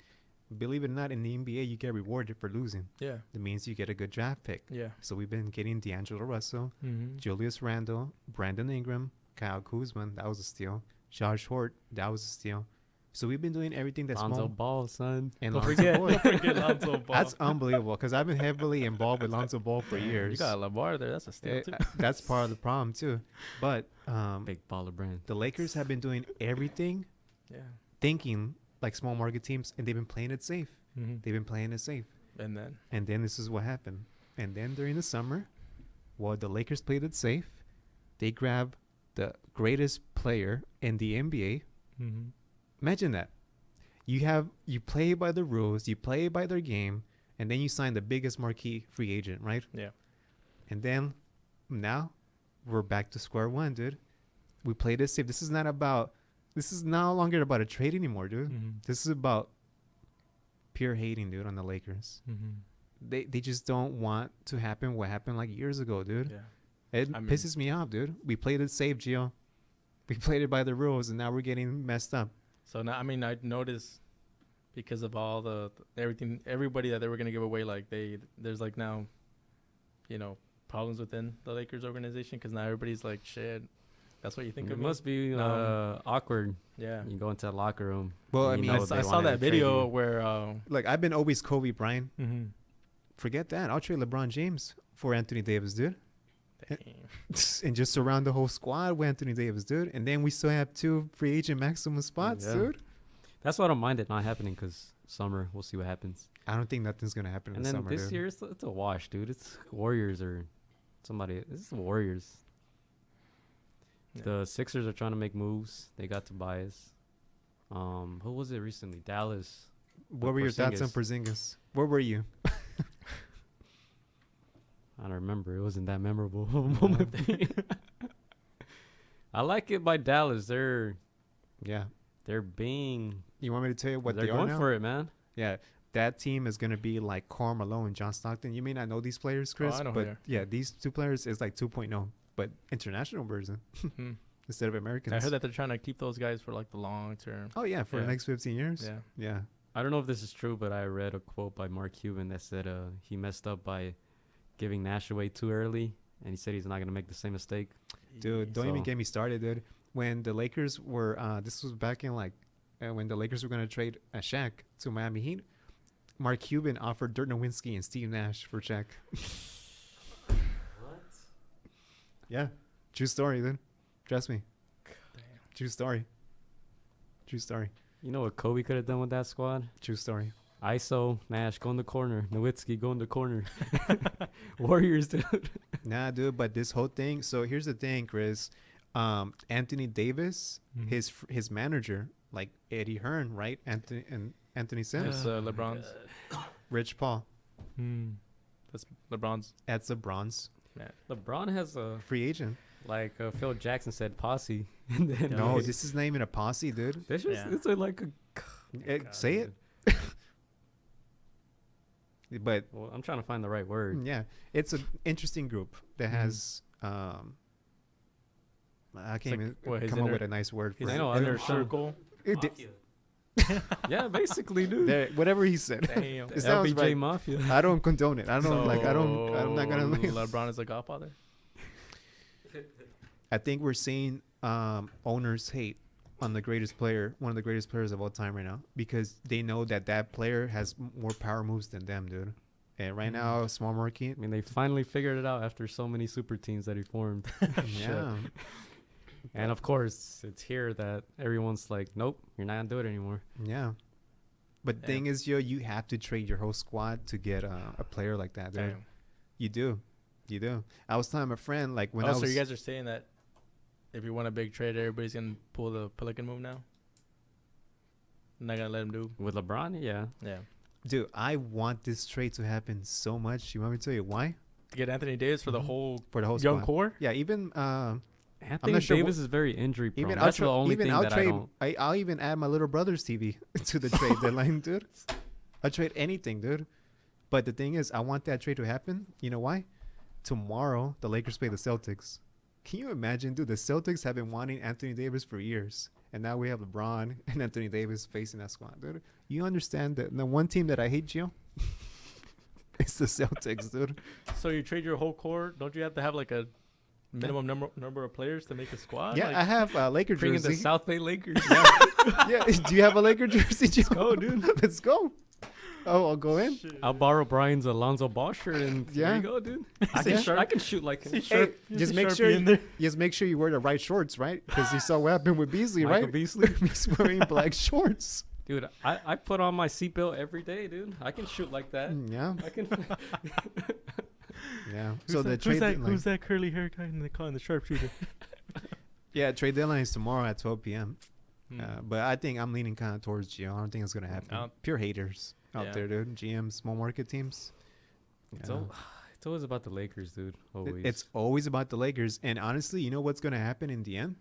Believe it or not, in the NBA, you get rewarded for losing. Yeah. That means you get a good draft pick. Yeah. So we've been getting D'Angelo Russell, Mm-hmm. Julius Randle, Brandon Ingram, Kyle Kuzma, that was a steal. Josh Hort, that was a steal. So we've been doing everything that's Lonzo small. Ball, son. And Don't Lonzo Ball. Don't forget Lonzo Ball. That's unbelievable because I've been heavily involved with Lonzo Ball for years. You got Lamar there. That's a steal, too. That's part of the problem too. But Big baller brand. the Lakers have been doing everything Yeah. thinking like small market teams, and they've been playing it safe. Mm-hmm. They've been playing it safe. And then. And then this is what happened. And then during the summer, while the Lakers played it safe, they grabbed the greatest player in the NBA. Mm-hmm. Imagine that. You play by the rules, you play by their game, and then you sign the biggest marquee free agent, right? Yeah. And then now we're back to square one, dude. We played it safe. This is no longer about a trade anymore, dude. Mm-hmm. This is about pure hating, dude, on the Lakers. Mm-hmm. They just don't want to happen what happened like years ago, dude. Yeah. It pisses me off, dude. We played it safe, Gio. We played it by the rules, and now we're getting messed up. So now, I mean, I noticed because of all the everybody that they were gonna give away, like there's like now, problems within the Lakers organization because now everybody's like, shit, that's what you think It of me? must be awkward. Yeah. You go into the locker room. Well, and I you mean, know I they saw wanted to that trade video you. where. Like, I've been always Kobe Bryant. Mm-hmm. Forget that. I'll trade LeBron James for Anthony Davis, dude. Damn. And just surround the whole squad with Anthony Davis, dude. And then we still have 2 free agent maximum spots, Yeah. dude. That's why I don't mind it not happening because summer, we'll see what happens. I don't think nothing's going to happen in And the then summer, this dude. year, it's a wash, dude. It's Warriors or somebody. This is the Warriors. Yeah. The Sixers are trying to make moves. They got Tobias. Who was it recently? Dallas. What were your thoughts on Porzingis? Where were you? I don't remember. It wasn't that memorable of a moment for me. I like it by Dallas. They're being. You want me to tell you what they're they are going now? for it, man. Yeah, that team is going to be like Karl Malone and John Stockton. You may not know these players, Chris, I know who but they are. yeah, these 2 players is like 2.0, but international version Mhm. instead of Americans. I heard that they're trying to keep those guys for like the long term. Oh, yeah, for the Yeah. next 15 years. Yeah. Yeah. I don't know if this is true, but I read a quote by Mark Cuban that said he messed up by giving Nash away too early, and he said he's not going to make the same mistake. Dude, don't even So- get me started, dude. When the Lakers were, this was back in like, when the Lakers were going to trade Shaq to Miami Heat, Mark Cuban offered Dirk Nowitzki and Steve Nash for Shaq. What? Yeah. True story, dude. Trust me. Damn. True story. True story. You know what Kobe could have done with that squad? True story. ISO, Nash, go in the corner. Nowitzki, go in the corner. Warriors, dude. Nah, dude, but this whole thing. So here's the thing, Chris. Anthony Davis, his manager, like Eddie Hearn, right? Anthony Sims, It's LeBron's. Rich Paul. That's LeBron's. That's a bronze Man. LeBron has a, free agent. like Phil Jackson said, posse. And then No, he's- this is not even a posse, dude. This just, Yeah. it's like a. Say it. But Well, I'm trying to find the right word. yeah, it's an interesting group that Mhm. has. I can't like, even what, his come up inner- with a nice word for His I it. know, inner under some- circle. Yeah, basically, dude. There, whatever he said. Damn. It sounds LBJ right. Mafia. I don't condone it. I'm not gonna. LeBron is a godfather. I think we're seeing owners hate on the greatest player, one of the greatest players of all time right now, because they know that player has more power moves than them, dude. And right now, small market. I mean, they finally figured it out after so many super teams that he formed. Yeah. And of course, it's here that everyone's like, nope, you're not gonna do it anymore. Yeah. But the thing is, you have to trade your whole squad to get a player like that, dude. Damn. You do. I was telling my friend, like, when So you guys are saying that if you want a big trade, everybody's gonna pull the Pelican move now? Not gonna let him do. With LeBron, yeah. Yeah. dude, I want this trade to happen so much. You want me to tell you why? To get Anthony Davis for the whole For the whole young squad. core? Yeah, even Anthony not sure Davis is very injury prone. even That's the only thing I'll that trade. I don't. I'll even add my little brother's TV to the trade deadline, dude. I'll trade anything, dude. But the thing is, I want that trade to happen. You know why? Tomorrow, the Lakers play the Celtics. Can you imagine, dude? The Celtics have been wanting Anthony Davis for years. And now we have LeBron and Anthony Davis facing that squad, dude. You understand that the one team that I hate, Gio? It's the Celtics, dude. So you trade your whole core? Don't you have to have like a minimum number of players to make a squad? Yeah, Like, I have a Laker Bring in jersey. the South Bay Lakers. Yeah, do you have a Laker jersey, Gio? Go, dude. Let's go. Oh, I'll go in. I'll borrow Brian's Alonzo Ball shirt and there Yeah. you go, dude. Yeah. I can shoot like him. Hey, just make sure you wear the right shorts, right? Because you saw what happened with Beasley, Michael right? Beasley. He's wearing black shorts. Dude, I put on my seatbelt every day, dude. I can shoot like that. Yeah, I can. yeah. So the trade deadline. Who's that curly hair guy in the sharpshooter? Yeah, trade deadline is tomorrow at 12 p.m. Hmm. But I think I'm leaning kind of towards Gio. I don't think it's gonna happen. Pure haters out Yeah. there, dude. GM, small market teams. It's, Yeah. it's always about the Lakers, dude. Always. It's always about the Lakers. And honestly, you know what's gonna happen in the end?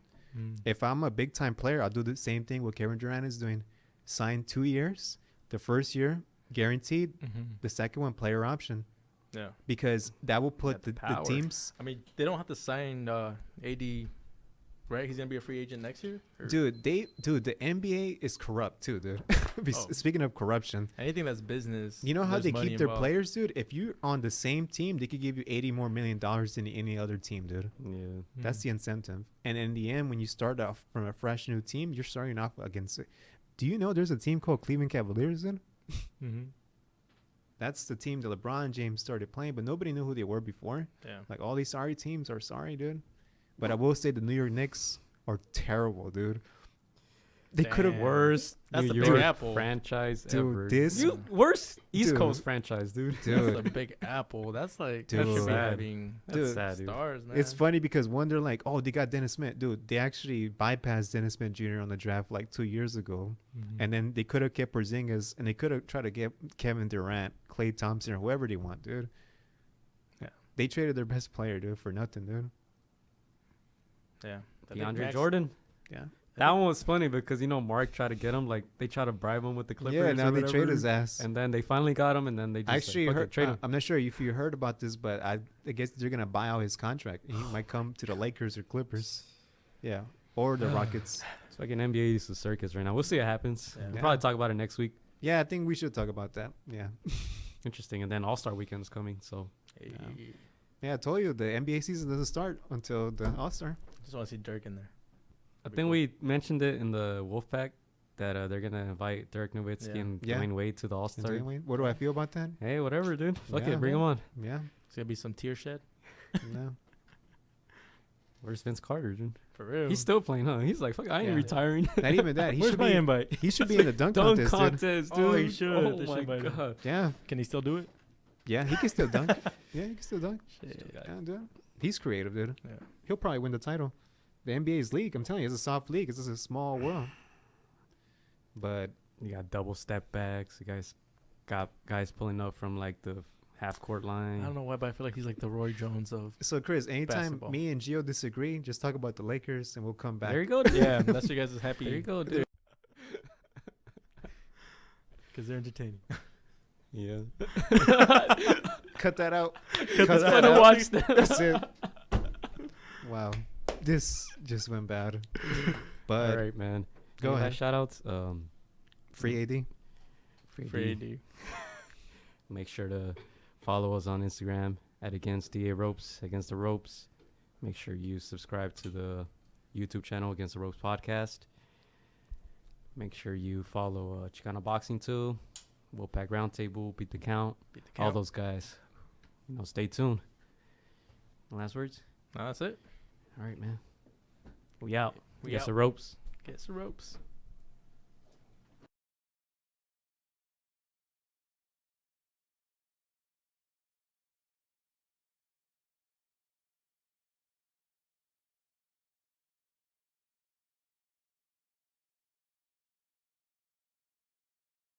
If I'm a big time player, I'll do the same thing what Kevin Durant is doing. Sign 2 years. The first year guaranteed. The second one player option, Yeah. because that will put the power. teams. I mean, they don't have to sign AD, right? He's gonna be a free agent next year. Or Dude, the NBA is corrupt too, dude. Speaking of corruption, anything that's business. you know how there's they money keep their involved. players, dude? If you're on the same team, they could give you $80 more million than any other team, dude. yeah. That's the incentive. And in the end, when you start off from a fresh new team, you're starting off against it. Do you know there's a team called Cleveland Cavaliers in? That's the team that LeBron James started playing, but nobody knew who they were before. Yeah. Like, all these sorry teams are sorry, dude. But I will say the New York Knicks are terrible, dude. They could have Damn. worst That's New the Big York Apple. franchise Dude, ever. this- Worst East Dude. Coast franchise, dude. That's Dude. a big apple. That's like Dude. that should be Sad. having That's Dude. sad, dude. stars, man. It's funny because one, they're like, oh, they got Dennis Smith. Dude, they actually bypassed Dennis Smith Jr. on the draft like 2 years ago. And then they could have kept Porzingis, and they could have tried to get Kevin Durant, Klay Thompson, or whoever they want, dude. Yeah. They traded their best player, dude, for nothing, dude. Yeah. DeAndre Jordan. Yeah. That one was funny because, you know, Mark tried to get him. Like, they tried to bribe him with the Clippers. Yeah, now or they trade whatever, his ass. And then they finally got him, and then they just Actually, like, fuck it, trade him. I'm not sure if you heard about this, but I guess they're going to buy out his contract. He might come to the Lakers or Clippers. Yeah. Or the Rockets. It's like an NBA is a circus right now. We'll see what happens. Yeah. We'll Yeah. probably talk about it next week. Yeah, I think we should talk about that. Yeah. Interesting. And then All-Star Weekend's coming, so. Hey, Yeah, I told you the NBA season doesn't start until the All-Star. just want to see Dirk in there. I That'd be think cool. we mentioned it in the Wolfpack that they're going to invite Dirk Nowitzki Yeah. and Yeah. Dwayne Wade to the And All-Star. Dwayne Wade, what do I feel about that? Hey, whatever, dude. Fuck Yeah. it. Bring him on. Yeah. It's gonna be some tear shed No. Where's Vince Carter, dude? for real. He's still playing, huh? He's like, fuck, I ain't Yeah. retiring. Not even that. He Where's should my be. invite? He should be in the dunk Dunk contest, dude. contest, dude. Oh, he should. Oh, They should my invite him. God. Yeah. Can he still do it? Yeah, he can still dunk. Yeah, he can still dunk. Shit. Yeah, dude. He's creative, dude. Yeah. He'll probably win the title. The NBA's league, I'm telling you, it's a soft league. It's just a small world. But You got double step backs. You guys got guys pulling up from like the half court line. I don't know why, but I feel like he's like the Roy Jones of. so, Chris, anytime Basketball. me and Gio disagree, just talk about the Lakers and we'll come back. There you go, dude. Yeah, that's your guys' happy. There you go, dude. Because they're entertaining. Yeah. Cut that out. It's Cut fun that to out. watch them. That's it. Wow. This just went bad. But All right, man. Go ahead. Shout outs. Free AD. Free AD. Make sure to follow us on Instagram at Against the Ropes, Against the Ropes. Make sure you subscribe to the YouTube channel Against the Ropes podcast. Make sure you follow Chicana Boxing too. Wolfpack Roundtable, Beat the Count. All those guys. Stay tuned. Last words? No, that's it. All right, man. We out. We Against out. the Ropes. Against the Ropes.